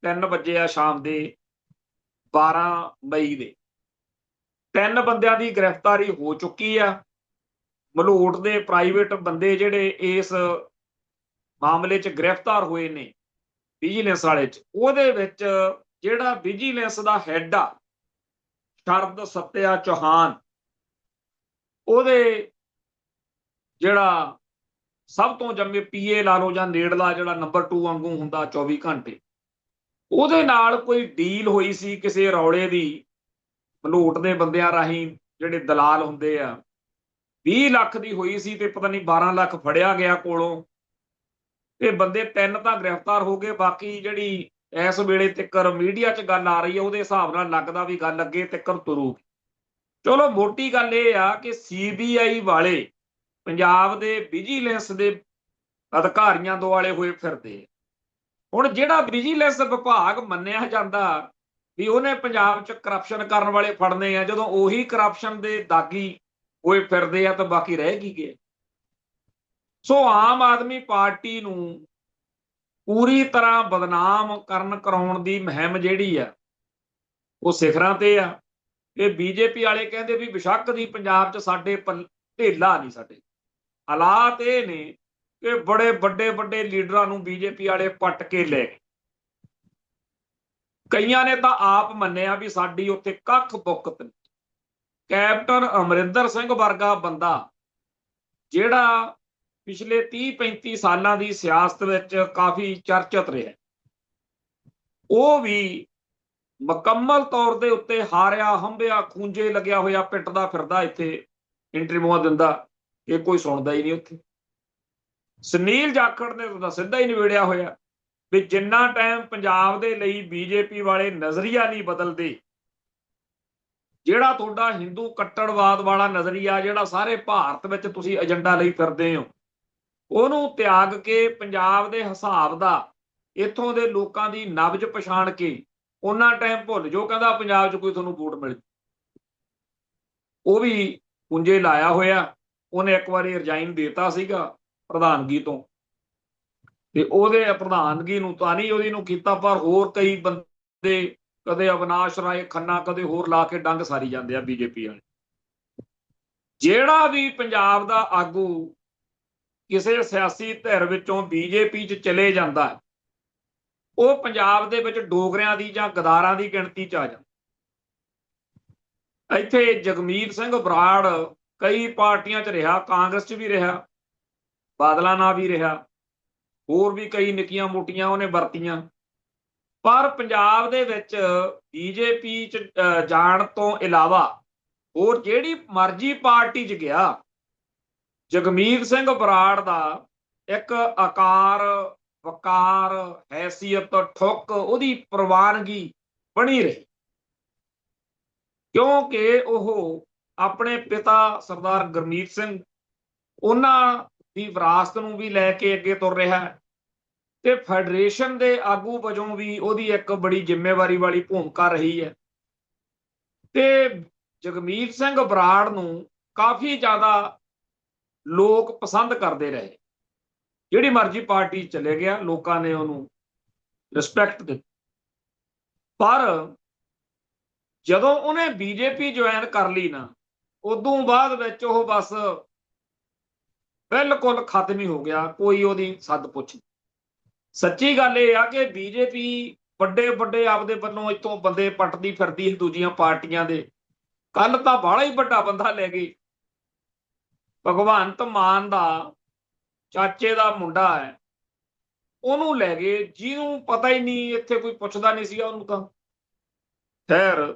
3 ਵਜੇ ਆ ਸ਼ਾਮ ਦੇ 12 ਮਈ ਦੇ 3 ਬੰਦਿਆਂ ਦੀ ਗ੍ਰਿਫਤਾਰੀ ਹੋ ਚੁੱਕੀ ਆ। ਮਲੋਟ ਦੇ ਪ੍ਰਾਈਵੇਟ ਬੰਦੇ ਜਿਹੜੇ ਇਸ ਮਾਮਲੇ 'ਚ ਗ੍ਰਿਫਤਾਰ ਹੋਏ ਨੇ ਵਿਜੀਲੈਂਸ ਵਾਲੇ 'ਚ, ਉਹਦੇ ਵਿੱਚ ਜਿਹੜਾ ਵਿਜੀਲੈਂਸ ਦਾ ਹੈਡ ਆ ਸ਼ਰਦ ਸੱਤਿਆ ਚੌਹਾਨ, ਉਹਦੇ ਜਿਹੜਾ ਸਭ ਤੋਂ ਜੰਮੇ ਪੀਏ ਲਾ ਲਓ ਜਾਂ ਨੇੜਲਾ ਜਿਹੜਾ ਨੰਬਰ 2 ਵਾਂਗੂ ਹੁੰਦਾ 24 ਘੰਟੇ, ਉਹਦੇ ਨਾਲ ਕੋਈ ਡੀਲ ਹੋਈ ਸੀ ਕਿਸੇ ਰੌਲੇ ਦੀ ਮਲੋਟ ਦੇ ਬੰਦਿਆਂ ਰਾਹੀਂ, ਜਿਹੜੇ ਦਲਾਲ ਹੁੰਦੇ ਆ, 20 ਲੱਖ ਦੀ ਹੋਈ ਸੀ ਤੇ ਪਤਾ ਨਹੀਂ 12 ਲੱਖ ਫੜਿਆ ਗਿਆ ਕੋਲੋਂ। ਤੇ ਬੰਦੇ 3 ਤਾਂ ਗ੍ਰਿਫਤਾਰ ਹੋ ਗਏ, ਬਾਕੀ ਜਿਹੜੀ ਇਸ ਵੇਲੇ ਤੱਕਰ ਮੀਡੀਆ 'ਚ ਗੱਲ ਆ ਰਹੀ ਹੈ ਉਹਦੇ ਹਿਸਾਬ ਨਾਲ ਲੱਗਦਾ ਵੀ ਗੱਲ ਅੱਗੇ ਤੱਕਰ ਤੁਰੂਗੀ। ਚਲੋ ਮੋਟੀ ਗੱਲ ਇਹ ਆ ਕਿ ਸੀਬੀਆਈ ਵਾਲੇ ਪੰਜਾਬ ਦੇ ਵਿਜੀਲੈਂਸ ਦੇ ਅਧਿਕਾਰੀਆਂ ਦੁਆਲੇ ਹੋਏ ਫਿਰਦੇ ਆ। ਹੁਣ ਜਿਹੜਾ ਵਿਜੀਲੈਂਸ ਵਿਭਾਗ ਮੰਨਿਆ ਜਾਂਦਾ ਵੀ ਉਹਨੇ ਪੰਜਾਬ 'ਚ ਕਰਪਸ਼ਨ ਕਰਨ ਵਾਲੇ ਫੜਨੇ ਆ, ਜਦੋਂ ਉਹੀ ਕਰਪਸ਼ਨ ਦੇ ਦਾਗੀ ਹੋਏ ਫਿਰਦੇ ਆ ਤਾਂ ਬਾਕੀ ਰਹਿ ਕੀ ਗਿਆ। ਸੋ ਆਮ ਆਦਮੀ ਪਾਰਟੀ ਨੂੰ ਪੂਰੀ ਤਰ੍ਹਾਂ ਬਦਨਾਮ ਕਰਨ ਕਰਾਉਣ ਦੀ ਮੁਹਿੰਮ ਜਿਹੜੀ ਆ ਉਹ ਸਿਖਰਾਂ ਤੇ ਆ। ਇਹ ਬੀਜੇਪੀ ਵਾਲੇ ਕਹਿੰਦੇ ਵੀ ਬੇਸ਼ੱਕ ਦੀ ਪੰਜਾਬ 'ਚ ਸਾਡੇ ਢੇਲਾ ਨਹੀਂ, ਸਾਡੇ ਹਾਲਾਤ ਇਹ ਨੇ ਕਿ ਬੜੇ ਵੱਡੇ ਲੀਡਰਾਂ ਨੂੰ ਬੀਜੇਪੀ ਵਾਲੇ ਪੱਟ ਕੇ ਲੈ ਗਏ। ਕਈਆਂ ਨੇ ਤਾਂ ਆਪ ਮੰਨਿਆ ਵੀ ਸਾਡੀ ਉੱਥੇ ਕੱਖ ਬੁੱਕਤ ਨਹੀਂ। ਕੈਪਟਨ ਅਮਰਿੰਦਰ ਸਿੰਘ ਵਰਗਾ ਬੰਦਾ ਜਿਹੜਾ ਪਿਛਲੇ 30-35 ਸਾਲਾਂ ਦੀ ਸਿਆਸਤ ਵਿੱਚ ਕਾਫੀ ਚਰਚਿਤ ਰਿਹਾ, ਉਹ ਵੀ ਮੁਕੰਮਲ ਤੌਰ ਦੇ ਉੱਤੇ ਹਾਰਿਆ ਹੰਭਿਆ ਖੂੰਜੇ ਲੱਗਿਆ ਹੋਇਆ ਪਿੱਟਦਾ ਫਿਰਦਾ ਇੱਥੇ ਇੰਟਰਵਿਊਆਂ ਦਿੰਦਾ, ਇਹ ਕੋਈ ਸੁਣਦਾ ਹੀ ਨਹੀਂ ਉੱਥੇ। ਸੁਨੀਲ ਜਾਖੜ ਨੇ ਤਾਂ ਸਿੱਧਾ ਹੀ ਨਿਬੇੜਿਆ ਹੋਇਆ ਵੀ ਜਿੰਨਾ ਟਾਈਮ ਪੰਜਾਬ ਦੇ ਲਈ ਬੀਜੇਪੀ ਵਾਲੇ ਨਜ਼ਰੀਆ ਨਹੀਂ ਬਦਲਦੇ, ਜਿਹੜਾ ਤੁਹਾਡਾ ਹਿੰਦੂ ਕੱਟੜਵਾਦ ਵਾਲਾ ਨਜ਼ਰੀਆ ਜਿਹੜਾ ਸਾਰੇ ਭਾਰਤ ਵਿੱਚ ਤੁਸੀਂ ਏਜੰਡਾ ਲਈ ਫਿਰਦੇ ਹੋ, ਉਹਨੂੰ ਤਿਆਗ ਕੇ ਪੰਜਾਬ ਦੇ ਹਿਸਾਬ ਦਾ ਇੱਥੋਂ ਦੇ ਲੋਕਾਂ ਦੀ ਨਬਜ਼ ਪਛਾਣ ਕੇ ਉਹਨਾਂ ਟਾਈਮ ਭੁੱਲ ਜੋ ਕਹਿੰਦਾ ਪੰਜਾਬ 'ਚ ਕੋਈ ਤੁਹਾਨੂੰ ਵੋਟ ਮਿਲ। ਉਹ ਵੀ ਪੁੰਜੇ ਲਾਇਆ ਹੋਇਆ। ਉਹਨੇ ਇੱਕ ਵਾਰੀ ਰਿਜ਼ਾਈਨ ਦੇਤਾ ਸੀਗਾ ਪ੍ਰਧਾਨਗੀ ਤੋਂ, ਤੇ ਉਹਦੇ ਪ੍ਰਧਾਨਗੀ ਨੂੰ ਤਾਂ ਨਹੀਂ ਉਹਦੀ ਨੂੰ ਕੀਤਾ, ਪਰ ਹੋਰ ਕਈ ਬੰਦੇ ਕਦੇ ਅਵਿਨਾਸ਼ ਰਾਏ ਖੰਨਾ ਕਦੇ ਹੋਰ ਲਾ ਕੇ ਡੰਗ ਸਾਰੀ ਜਾਂਦੇ ਆ ਬੀਜੇਪੀ ਵਾਲੇ। ਜਿਹੜਾ ਵੀ ਪੰਜਾਬ ਦਾ ਆਗੂ ਕਿਸੇ ਸਿਆਸੀ ਧਿਰ ਵਿੱਚੋਂ ਬੀਜੇਪੀ 'ਚ ਚਲੇ ਜਾਂਦਾ, ਉਹ ਪੰਜਾਬ ਦੇ ਵਿੱਚ ਡੋਗਰਿਆਂ ਦੀ ਜਾਂ ਗਦਾਰਾਂ ਦੀ ਗਿਣਤੀ 'ਚ ਆ ਜਾਂਦਾ। ਇੱਥੇ ਜਗਮੀਤ ਸਿੰਘ ਬਰਾੜ ਕਈ ਪਾਰਟੀਆਂ 'ਚ ਰਿਹਾ, ਕਾਂਗਰਸ 'ਚ ਵੀ ਰਿਹਾ, ਬਾਦਲਾਂ ਨਾਲ ਵੀ ਰਿਹਾ, ਹੋਰ ਵੀ ਕਈ ਨਿੱਕੀਆਂ ਮੋਟੀਆਂ ਉਹਨੇ ਵਰਤੀਆਂ, ਪਰ ਪੰਜਾਬ ਦੇ ਵਿੱਚ ਬੀਜੇਪੀ 'ਚ ਜਾਣ ਤੋਂ ਇਲਾਵਾ ਹੋਰ ਜਿਹੜੀ ਮਰਜ਼ੀ ਪਾਰਟੀ 'ਚ ਗਿਆ, ਜਗਮੀਤ ਸਿੰਘ ਬਰਾੜ ਦਾ ਇੱਕ ਆਕਾਰ ਵਕਾਰ ਹੈਸੀਅਤ ਠੁੱਕ ਉਹਦੀ ਪ੍ਰਵਾਨਗੀ ਬਣੀ ਰਹੀ, ਕਿਉਂਕਿ ਉਹ ਆਪਣੇ ਪਿਤਾ ਸਰਦਾਰ ਗੁਰਮੀਤ ਸਿੰਘ ਉਹਨਾਂ ਦੀ ਵਿਰਾਸਤ ਨੂੰ ਵੀ ਲੈ ਕੇ ਅੱਗੇ ਤੁਰ ਰਿਹਾ ਤੇ ਫੈਡਰੇਸ਼ਨ ਦੇ ਆਗੂ ਵਜੋਂ ਵੀ ਉਹਦੀ ਇੱਕ ਬੜੀ ਜ਼ਿੰਮੇਵਾਰੀ ਵਾਲੀ ਭੂਮਿਕਾ ਰਹੀ ਹੈ। ਤੇ ਜਗਮੀਤ ਸਿੰਘ ਬਰਾੜ ਨੂੰ ਕਾਫੀ ਜ਼ਿਆਦਾ ਲੋਕ ਪਸੰਦ ਕਰਦੇ ਰਹੇ, ਜਿਹੜੀ ਮਰਜ਼ੀ ਪਾਰਟੀ ਚਲੇ ਗਿਆ ਲੋਕਾਂ ਨੇ ਉਹਨੂੰ ਰਿਸਪੈਕਟ ਦਿੱਤੀ। ਪਰ ਜਦੋਂ ਉਹਨੇ ਬੀਜੇਪੀ ਜੁਆਇਨ ਕਰ ਲਈ ਨਾ, ਉਦੋਂ ਬਾਅਦ ਵਿੱਚ ਉਹ ਬਸ ਬਿਲਕੁਲ ਖਤਮ ਹੀ ਹੋ ਗਿਆ, ਕੋਈ ਉਹਦੀ ਸੱਦ ਪੁੱਛ ਨਹੀਂ। ਸੱਚੀ ਗੱਲ ਇਹ ਆ ਕਿ ਬੀਜੇਪੀ ਵੱਡੇ ਆਪਦੇ ਵੱਲੋਂ ਇੱਥੋਂ ਬੰਦੇ ਪੱਟਦੀ ਫਿਰਦੀ ਦੂਜੀਆਂ ਪਾਰਟੀਆਂ ਦੇ। ਕੱਲ ਤਾਂ ਬਾਹਲਾ ਹੀ ਵੱਡਾ ਬੰਦਾ ਲੈ ਗਈ, ਭਗਵੰਤ ਮਾਨ ਦਾ ਚਾਚੇ ਦਾ ਮੁੰਡਾ ਹੈ, ਉਹਨੂੰ ਲੈ ਗਏ, ਜਿਹਨੂੰ ਪਤਾ ਹੀ ਨਹੀਂ, ਇੱਥੇ ਕੋਈ ਪੁੱਛਦਾ ਨਹੀਂ ਸੀਗਾ ਉਹਨੂੰ ਤਾਂ। ਖੈਰ,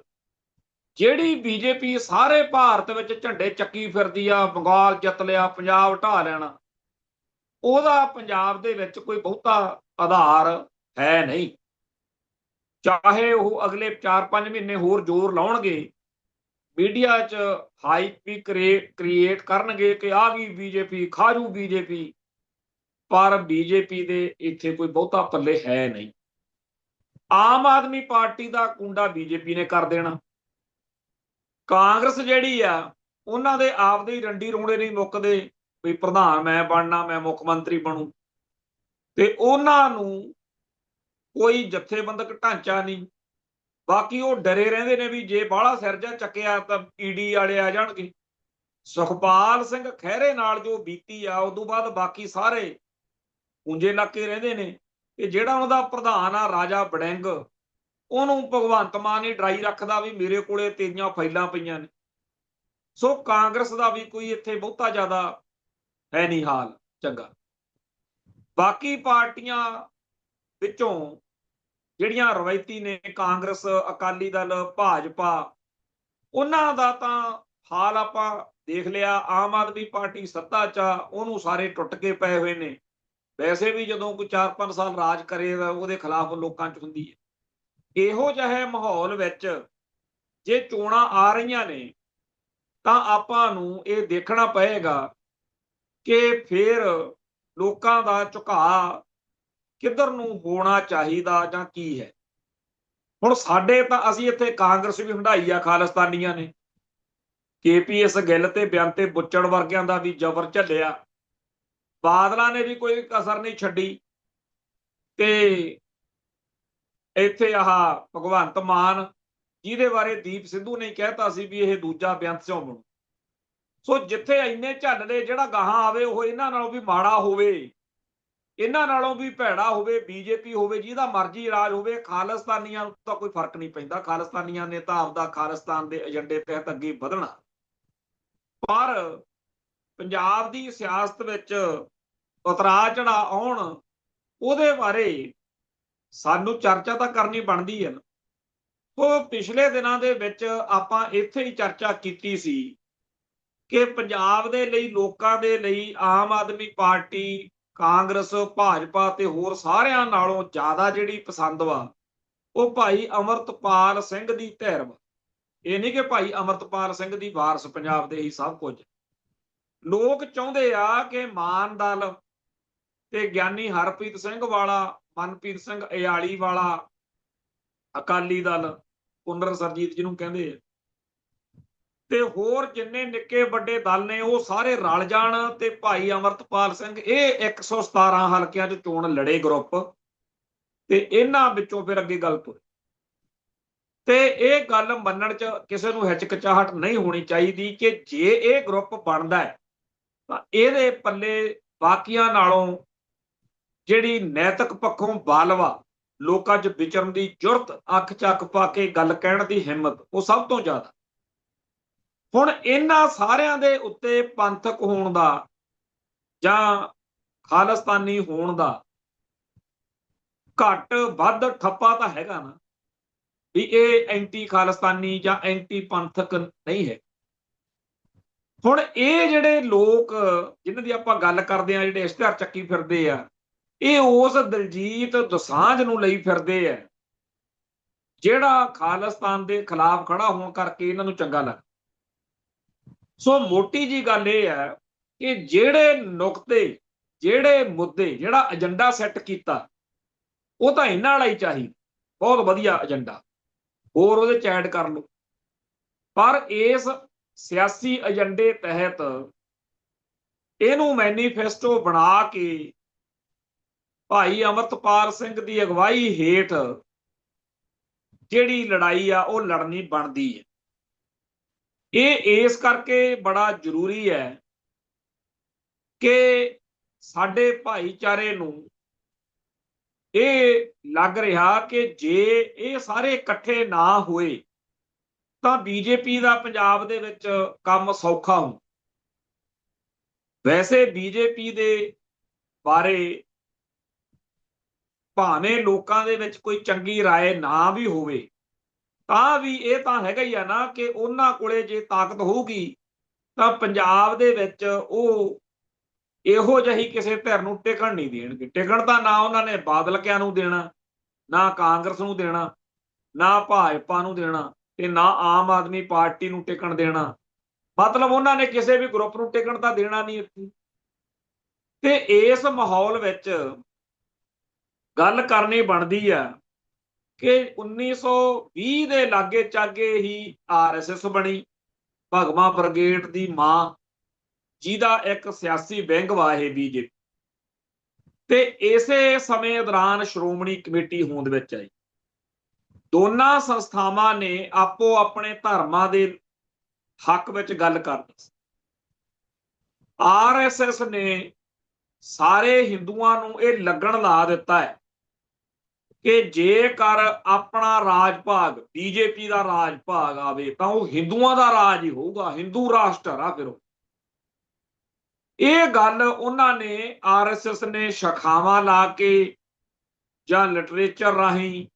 ਜਿਹੜੀ ਬੀਜੇਪੀ ਸਾਰੇ ਭਾਰਤ ਵਿੱਚ ਝੰਡੇ ਚੱਕੀ ਫਿਰਦੀ ਆ, ਬੰਗਾਲ ਜਿੱਤ ਲਿਆ, ਪੰਜਾਬ ਢਾਹ ਲੈਣਾ, ਉਹਦਾ ਪੰਜਾਬ ਦੇ ਵਿੱਚ ਕੋਈ ਬਹੁਤਾ ਆਧਾਰ ਹੈ ਨਹੀਂ। ਚਾਹੇ ਉਹ ਅਗਲੇ 4-5 ਮਹੀਨੇ ਹੋਰ ਜ਼ੋਰ ਲਾਉਣਗੇ, ਮੀਡੀਆ 'ਚ ਹਾਈਪ ਵੀ ਕ੍ਰੀਏਟ ਕਰਨਗੇ ਕਿ ਆ ਗਈ ਬੀਜੇਪੀ, ਖਾਜੂ ਬੀਜੇਪੀ, ਪਰ ਬੀਜੇਪੀ ਦੇ ਇੱਥੇ ਕੋਈ ਬਹੁਤਾ ਪੱਲੇ ਹੈ ਨਹੀਂ। ਆਮ ਆਦਮੀ ਪਾਰਟੀ ਦਾ ਕੁੰਡਾ ਬੀਜੇਪੀ ਨੇ ਕਰ ਦੇਣਾ। ਕਾਂਗਰਸ ਜਿਹੜੀ ਆ ਉਹਨਾਂ ਦੇ ਆਪਦੇ ਹੀ ਰੰਡੀ ਰੋਣੇ ਨਹੀਂ ਮੁੱਕਦੇ ਵੀ ਪ੍ਰਧਾਨ ਮੈਂ ਬਣਨਾ, ਮੈਂ ਮੁੱਖ ਮੰਤਰੀ ਬਣੂ, ਤੇ ਉਹਨਾਂ ਨੂੰ ਕੋਈ ਜਥੇਬੰਦਕ ਢਾਂਚਾ ਨਹੀਂ। ਬਾਕੀ ਉਹ ਡਰੇ ਰਹਿੰਦੇ ਨੇ ਵੀ ਜੇ ਬਾਹਲਾ ਸਿਰ ਜਾ ਚੱਕਿਆ ਤਾਂ ਈਡੀ ਵਾਲੇ ਆ ਜਾਣਗੇ। ਸੁਖਪਾਲ ਸਿੰਘ ਖਹਿਰੇ ਨਾਲ ਜੋ ਬੀਤੀ ਆ ਉਦੋਂ ਬਾਅਦ ਬਾਕੀ ਸਾਰੇ ਪੂੰਜੇ ਇਲਾਕੇ ਰਹਿੰਦੇ ਨੇ। ਤੇ ਜਿਹੜਾ ਉਹਦਾ ਪ੍ਰਧਾਨ ਆ ਰਾਜਾ ਵੜਿੰਗ, ਉਹਨੂੰ ਭਗਵੰਤ ਮਾਨ ਹੀ ਡਰਾਈ ਰੱਖਦਾ ਵੀ ਮੇਰੇ ਕੋਲੇ ਤੇਰੀਆਂ ਫਾਈਲਾਂ ਪਈਆਂ ਨੇ। ਸੋ ਕਾਂਗਰਸ ਦਾ ਵੀ ਕੋਈ ਇੱਥੇ ਬਹੁਤਾ ਜ਼ਿਆਦਾ ਹੈ ਨਹੀਂ ਹਾਲ ਚੰਗਾ। ਬਾਕੀ ਪਾਰਟੀਆਂ ਵਿੱਚੋਂ ਜਿਹੜੀਆਂ ਰਵਾਇਤੀ ਨੇ, ਕਾਂਗਰਸ, ਅਕਾਲੀ ਦਲ, ਭਾਜਪਾ, ਉਹਨਾਂ ਦਾ ਤਾਂ ਹਾਲ ਆਪਾਂ ਦੇਖ ਲਿਆ। ਆਮ ਆਦਮੀ ਪਾਰਟੀ ਸੱਤਾ 'ਚ ਆ, ਉਹਨੂੰ ਸਾਰੇ ਟੁੱਟ ਕੇ ਪਏ ਹੋਏ ਨੇ। ਵੈਸੇ ਵੀ ਜਦੋਂ ਕੋਈ 4-5 ਸਾਲ ਰਾਜ ਕਰੇ ਉਹਦੇ ਖਿਲਾਫ ਲੋਕਾਂ 'ਚ ਹੁੰਦੀ ਹੈ। ਇਹੋ ਜਿਹੇ ਮਾਹੌਲ ਵਿੱਚ ਜੇ ਚੋਣਾਂ ਆ ਰਹੀਆਂ ਨੇ ਤਾਂ ਆਪਾਂ ਨੂੰ ਇਹ ਦੇਖਣਾ ਪਏਗਾ ਕਿ ਫਿਰ ਲੋਕਾਂ ਦਾ ਝੁਕਾਅ ਕਿੱਧਰ ਨੂੰ ਹੋਣਾ ਚਾਹੀਦਾ ਜਾਂ ਕੀ ਹੈ। ਹੁਣ ਸਾਡੇ ਤਾਂ ਅਸੀਂ ਇੱਥੇ ਕਾਂਗਰਸ ਵੀ ਹੰਢਾਈ ਆ ਖਾਲਿਸਤਾਨੀਆਂ ਨੇ, KPS ਗਿੱਲ ਤੇ ਬੇਅੰਤੇ ਬੁੱਚੜ ਵਰਗਿਆਂ ਦਾ ਵੀ ਜ਼ਬਰ ਝੱਲਿਆ, ਬਾਦਲਾਂ ਨੇ ਵੀ ਕੋਈ ਕਸਰ ਨਹੀਂ ਛੱਡੀ, ਤੇ ਇੱਥੇ ਆਹ ਭਗਵੰਤ ਮਾਨ ਜਿਹਦੇ ਬਾਰੇ ਦੀਪ ਸਿੱਧੂ ਨੇ ਕਹਿਤਾ ਸੀ ਵੀ ਇਹ ਦੂਜਾ ਬੇਅੰਤ ਸਿਉ ਬਣੂ। ਸੋ ਜਿੱਥੇ ਇੰਨੇ ਝੱਲਦੇ, ਜਿਹੜਾ ਗਾਹਾਂ ਆਵੇ ਉਹ ਇਹਨਾਂ ਨਾਲੋਂ ਵੀ ਮਾੜਾ ਹੋਵੇ, ਇਹਨਾਂ ਨਾਲੋਂ ਵੀ ਭੈੜਾ ਹੋਵੇ, ਬੀਜੇਪੀ ਹੋਵੇ, ਜਿਹਦਾ ਮਰਜ਼ੀ ਰਾਜ ਹੋਵੇ, ਖਾਲਿਸਤਾਨੀਆਂ ਨੂੰ ਤਾਂ ਕੋਈ ਫਰਕ ਨਹੀਂ ਪੈਂਦਾ। ਖਾਲਿਸਤਾਨੀਆਂ ਨੇ ਤਾਂ ਆਪਦਾ ਖਾਲਿਸਤਾਨ ਦੇ ਏਜੰਡੇ ਤਹਿਤ ਅੱਗੇ ਵਧਣਾ। ਪਰ ਪੰਜਾਬ ਦੀ ਸਿਆਸਤ ਵਿੱਚ ਉਤਰਾਅ ਚੜ੍ਹਾਅ ਆਉਣ, ਉਹਦੇ ਬਾਰੇ ਸਾਨੂੰ ਚਰਚਾ ਤਾਂ ਕਰਨੀ ਬਣਦੀ ਹੈ ਨਾ। ਸੋ ਪਿਛਲੇ ਦਿਨਾਂ ਦੇ ਵਿੱਚ ਆਪਾਂ ਇੱਥੇ ਹੀ ਚਰਚਾ ਕੀਤੀ ਸੀ ਕਿ ਪੰਜਾਬ ਦੇ ਲਈ, ਲੋਕਾਂ ਦੇ ਲਈ ਆਮ ਆਦਮੀ ਪਾਰਟੀ, ਕਾਂਗਰਸ, ਭਾਜਪਾ ਤੇ ਹੋਰ ਸਾਰਿਆਂ ਨਾਲੋਂ ਜ਼ਿਆਦਾ ਜਿਹੜੀ ਪਸੰਦ ਵਾ ਉਹ ਭਾਈ ਅਮਰਤਪਾਲ ਸਿੰਘ ਦੀ ਧਿਰ ਵਾ। ਇਹ ਨਹੀਂ ਕਿ ਭਾਈ ਅਮਰਤਪਾਲ ਸਿੰਘ ਦੀ ਵਾਰਸ ਪੰਜਾਬ ਦੇ ਹੀ ਸਭ ਕੁਝ। ਲੋਕ ਚਾਹੁੰਦੇ ਆ ਕਿ ਮਾਨ ਦਲ ਤੇ ਗਿਆਨੀ ਹਰਪ੍ਰੀਤ ਸਿੰਘ ਵਾਲਾ, ਮਨਪ੍ਰੀਤ ਸਿੰਘ ਅਯਾਲੀ ਵਾਲਾ ਅਕਾਲੀ ਦਲ, ਪੁਨਰ ਸਰਜੀਤ ਜਿਹਨੂੰ ਕਹਿੰਦੇ ਆ, ਤੇ ਹੋਰ ਜਿੰਨੇ ਨਿੱਕੇ ਵੱਡੇ ਦਲ ਨੇ ਉਹ ਸਾਰੇ ਰਲ ਜਾਣ ਤੇ ਭਾਈ ਅਮਰਤਪਾਲ ਸਿੰਘ ਇਹ 117 ਹਲਕਿਆਂ 'ਚ ਚੋਣ ਲੜੇ ਗਰੁੱਪ, ਤੇ ਇਹਨਾਂ ਵਿੱਚੋਂ ਫਿਰ ਅੱਗੇ ਗੱਲ ਤੁਰੇ। ਤੇ ਇਹ ਗੱਲ ਮੰਨਣ 'ਚ ਕਿਸੇ ਨੂੰ ਹਿਚਕਚਾਹਟ ਨਹੀਂ ਹੋਣੀ ਚਾਹੀਦੀ ਕਿ ਜੇ ਇਹ ਗਰੁੱਪ ਬਣਦਾ ਹੈ ਤਾਂ ਇਹਦੇ ਪੱਲੇ ਬਾਕੀਆਂ ਨਾਲੋਂ ਜਿਹੜੀ ਨੈਤਿਕ ਪੱਖੋਂ ਬਾਲਵਾ, ਲੋਕਾਂ 'ਚ ਵਿਚਰਨ ਦੀ ਜੁਰਤ, ਅੱਖ ਚੱਕ ਪਾ ਕੇ ਗੱਲ ਕਹਿਣ ਦੀ ਹਿੰਮਤ, ਉਹ ਸਭ ਤੋਂ ਜ਼ਿਆਦਾ। ਹੁਣ ਇਹਨਾਂ ਸਾਰਿਆਂ ਦੇ ਉੱਤੇ ਪੰਥਕ ਹੋਣ ਦਾ ਜਾਂ ਖਾਲਿਸਤਾਨੀ ਹੋਣ ਦਾ ਘੱਟ ਵੱਧ ਠੱਪਾ ਤਾਂ ਹੈਗਾ ਨਾ, ਵੀ ਇਹ ਐਂਟੀ ਖਾਲਿਸਤਾਨੀ ਜਾਂ ਐਂਟੀ ਪੰਥਕ ਨਹੀਂ ਹੈ। ਹੁਣ ਇਹ ਜਿਹੜੇ ਲੋਕ ਜਿਨ੍ਹਾਂ ਦੀ ਆਪਾਂ ਗੱਲ ਕਰਦੇ ਆ, ਜਿਹੜੇ ਇਸ਼ਤਿਹਾਰ ਚੱਕੀ ਫਿਰਦੇ ਆ, ਇਹ ਉਸ ਦਲਜੀਤ ਦੋਸਾਂਝ ਨੂੰ ਲਈ ਫਿਰਦੇ ਆ ਜਿਹੜਾ ਖਾਲਿਸਤਾਨ ਦੇ ਖਿਲਾਫ ਖੜਾ ਹੋਣ ਕਰਕੇ ਇਹਨਾਂ ਨੂੰ ਚੰਗਾ ਲੱਗਦਾ। ਸੋ ਮੋਟੀ ਜੀ ਗੱਲ ਇਹ ਹੈ ਕਿ ਜਿਹੜੇ ਨੁਕਤੇ, ਜਿਹੜੇ ਮੁੱਦੇ, ਜਿਹੜਾ ਏਜੰਡਾ ਸੈੱਟ ਕੀਤਾ ਉਹ ਤਾਂ ਇਹਨਾਂ ਵਾਲਾ ਹੀ ਚਾਹੀਦਾ, ਬਹੁਤ ਵਧੀਆ ਏਜੰਡਾ, ਹੋਰ ਉਹਦੇ ਚ ਐਡ ਕਰ ਲਓ। ਪਰ ਇਸ ਸਿਆਸੀ ਏਜੰਡੇ ਤਹਿਤ ਇਹਨੂੰ ਮੈਨੀਫੈਸਟੋ ਬਣਾ ਕੇ ਭਾਈ ਅਮਰਤਪਾਲ ਸਿੰਘ ਦੀ ਅਗਵਾਈ ਹੇਠ ਜਿਹੜੀ ਲੜਾਈ ਆ ਉਹ ਲੜਨੀ ਬਣਦੀ ਹੈ। ਇਹ ਇਸ ਕਰਕੇ ਬੜਾ ਜ਼ਰੂਰੀ ਹੈ ਕਿ ਸਾਡੇ ਭਾਈਚਾਰੇ ਨੂੰ ਇਹ ਲੱਗ ਰਿਹਾ ਕਿ ਜੇ ਇਹ ਸਾਰੇ ਇਕੱਠੇ ਨਾ ਹੋਏ ਤਾਂ ਬੀਜੇਪੀ ਦਾ ਪੰਜਾਬ ਦੇ ਵਿੱਚ ਕੰਮ ਸੌਖਾ ਹੋ। ਵੈਸੇ ਬੀਜੇਪੀ ਦੇ ਬਾਰੇ ਭਾਵੇਂ ਲੋਕਾਂ ਦੇ ਵਿੱਚ ਕੋਈ ਚੰਗੀ ਰਾਏ ਨਾ ਵੀ ਹੋਵੇ ਤਾਂ ਵੀ ਇਹ ਤਾਂ ਹੈਗਾ ਹੀ ਆ ਨਾ ਕਿ ਉਹਨਾਂ ਕੋਲੇ ਜੇ ਤਾਕਤ ਹੋਊਗੀ ਤਾਂ ਪੰਜਾਬ ਦੇ ਵਿੱਚ ਉਹ ਇਹੋ ਜਿਹੀ ਕਿਸੇ ਧਿਰ ਨੂੰ ਟਿਕਣ ਨਹੀਂ ਦੇਣਗੇ। ਟਿਕਣ ਤਾਂ ਨਾ ਉਹਨਾਂ ਨੇ ਬਾਦਲਕਿਆਂ ਨੂੰ ਦੇਣਾ, ਨਾ ਕਾਂਗਰਸ ਨੂੰ ਦੇਣਾ, ਨਾ ਭਾਜਪਾ ਨੂੰ ਦੇਣਾ, ਤੇ ਨਾ ਆਮ ਆਦਮੀ ਪਾਰਟੀ ਨੂੰ ਟਿਕਣ ਦੇਣਾ। ਮਤਲਬ ਉਹਨਾਂ ਨੇ ਕਿਸੇ ਵੀ ਗਰੁੱਪ ਨੂੰ ਟਿਕਣ ਤਾਂ ਦੇਣਾ ਨਹੀਂ ਇੱਥੇ। ਤੇ ਇਸ ਮਾਹੌਲ ਵਿੱਚ ਗੱਲ ਕਰਨੀ ਬਣਦੀ ਆ ਕਿ 1920 ਦੇ ਲਾਗੇ ਚਾਗੇ ਹੀ RSS ਬਣੀ, ਭਗਵਾਂ ਬ੍ਰਿਗੇਡ ਦੀ ਮਾਂ, ਜਿਹਦਾ ਇੱਕ ਸਿਆਸੀ ਵਿੰਗ ਵਾ ਇਹ BJP। ਤੇ ਇਸੇ ਸਮੇਂ ਦੌਰਾਨ ਸ਼੍ਰੋਮਣੀ ਕਮੇਟੀ ਹੋਂਦ ਵਿੱਚ ਆਈ। ਦੋਨਾਂ ਸੰਸਥਾਵਾਂ ਨੇ ਆਪੋ ਆਪਣੇ ਧਰਮਾਂ ਦੇ ਹੱਕ ਵਿੱਚ ਗੱਲ ਕਰਨੀ ਸੀ। RSS ਨੇ ਸਾਰੇ ਹਿੰਦੂਆਂ ਨੂੰ ਇਹ ਲੱਗਣ ਲਾ ਦਿੱਤਾ ਹੈ ਕਿ ਜੇਕਰ ਆਪਣਾ ਰਾਜ ਭਾਗ, BJP ਦਾ ਰਾਜ ਭਾਗ ਆਵੇ ਤਾਂ ਉਹ ਹਿੰਦੂਆਂ ਦਾ ਰਾਜ ਹੀ ਹੋਊਗਾ, ਹਿੰਦੂ ਰਾਸ਼ਟਰ ਆ ਫਿਰ ਉਹ। ਇਹ ਗੱਲ ਉਹਨਾਂ ਨੇ RSS ਨੇ ਸ਼ਾਖਾਵਾਂ ਲਾ ਕੇ ਜਾਂ ਲਿਟਰੇਚਰ ਰਾਹੀਂ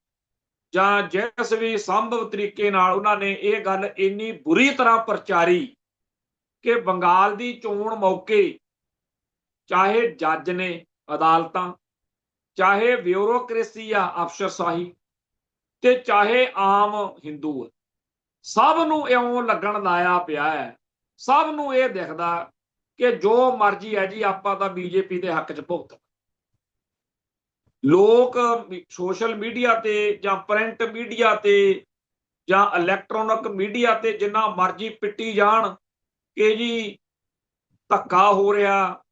ਜਾਂ ਜਿਸ ਵੀ ਸੰਭਵ ਤਰੀਕੇ ਨਾਲ ਉਹਨਾਂ ਨੇ ਇਹ ਗੱਲ ਇੰਨੀ ਬੁਰੀ ਤਰ੍ਹਾਂ ਪ੍ਰਚਾਰੀ ਕਿ ਬੰਗਾਲ ਦੀ ਚੋਣ ਮੌਕੇ ਚਾਹੇ ਜੱਜ ਨੇ, ਅਦਾਲਤਾਂ, ਚਾਹੇ ਬਿਊਰੋਕ੍ਰੇਸੀ ਆ, ਅਫਸਰਸ਼ਾਹੀ, ਤੇ ਚਾਹੇ ਆਮ ਹਿੰਦੂ ਹੈ, ਸਭ ਨੂੰ ਇਉਂ ਲੱਗਣ ਲਾਇਆ ਪਿਆ ਹੈ, ਸਭ ਨੂੰ ਇਹ ਦਿਖਦਾ ਕਿ ਜੋ ਮਰਜ਼ੀ ਹੈ ਜੀ, ਆਪਾਂ ਤਾਂ BJP ਦੇ ਹੱਕ 'ਚ ਭੁਗਤ। ਲੋਕ ਸੋਸ਼ਲ ਮੀਡੀਆ ਤੇ ਜਾਂ ਪ੍ਰਿੰਟ ਮੀਡੀਆ ਤੇ ਜਾਂ ਇਲੈਕਟ੍ਰੋਨਿਕ ਮੀਡੀਆ ਤੇ ਜਿੰਨਾ ਮਰਜ਼ੀ ਪਿੱਟੀ ਜਾਣ ਕਿ ਜੀ ਧੱਕਾ ਹੋ ਰਿਹਾ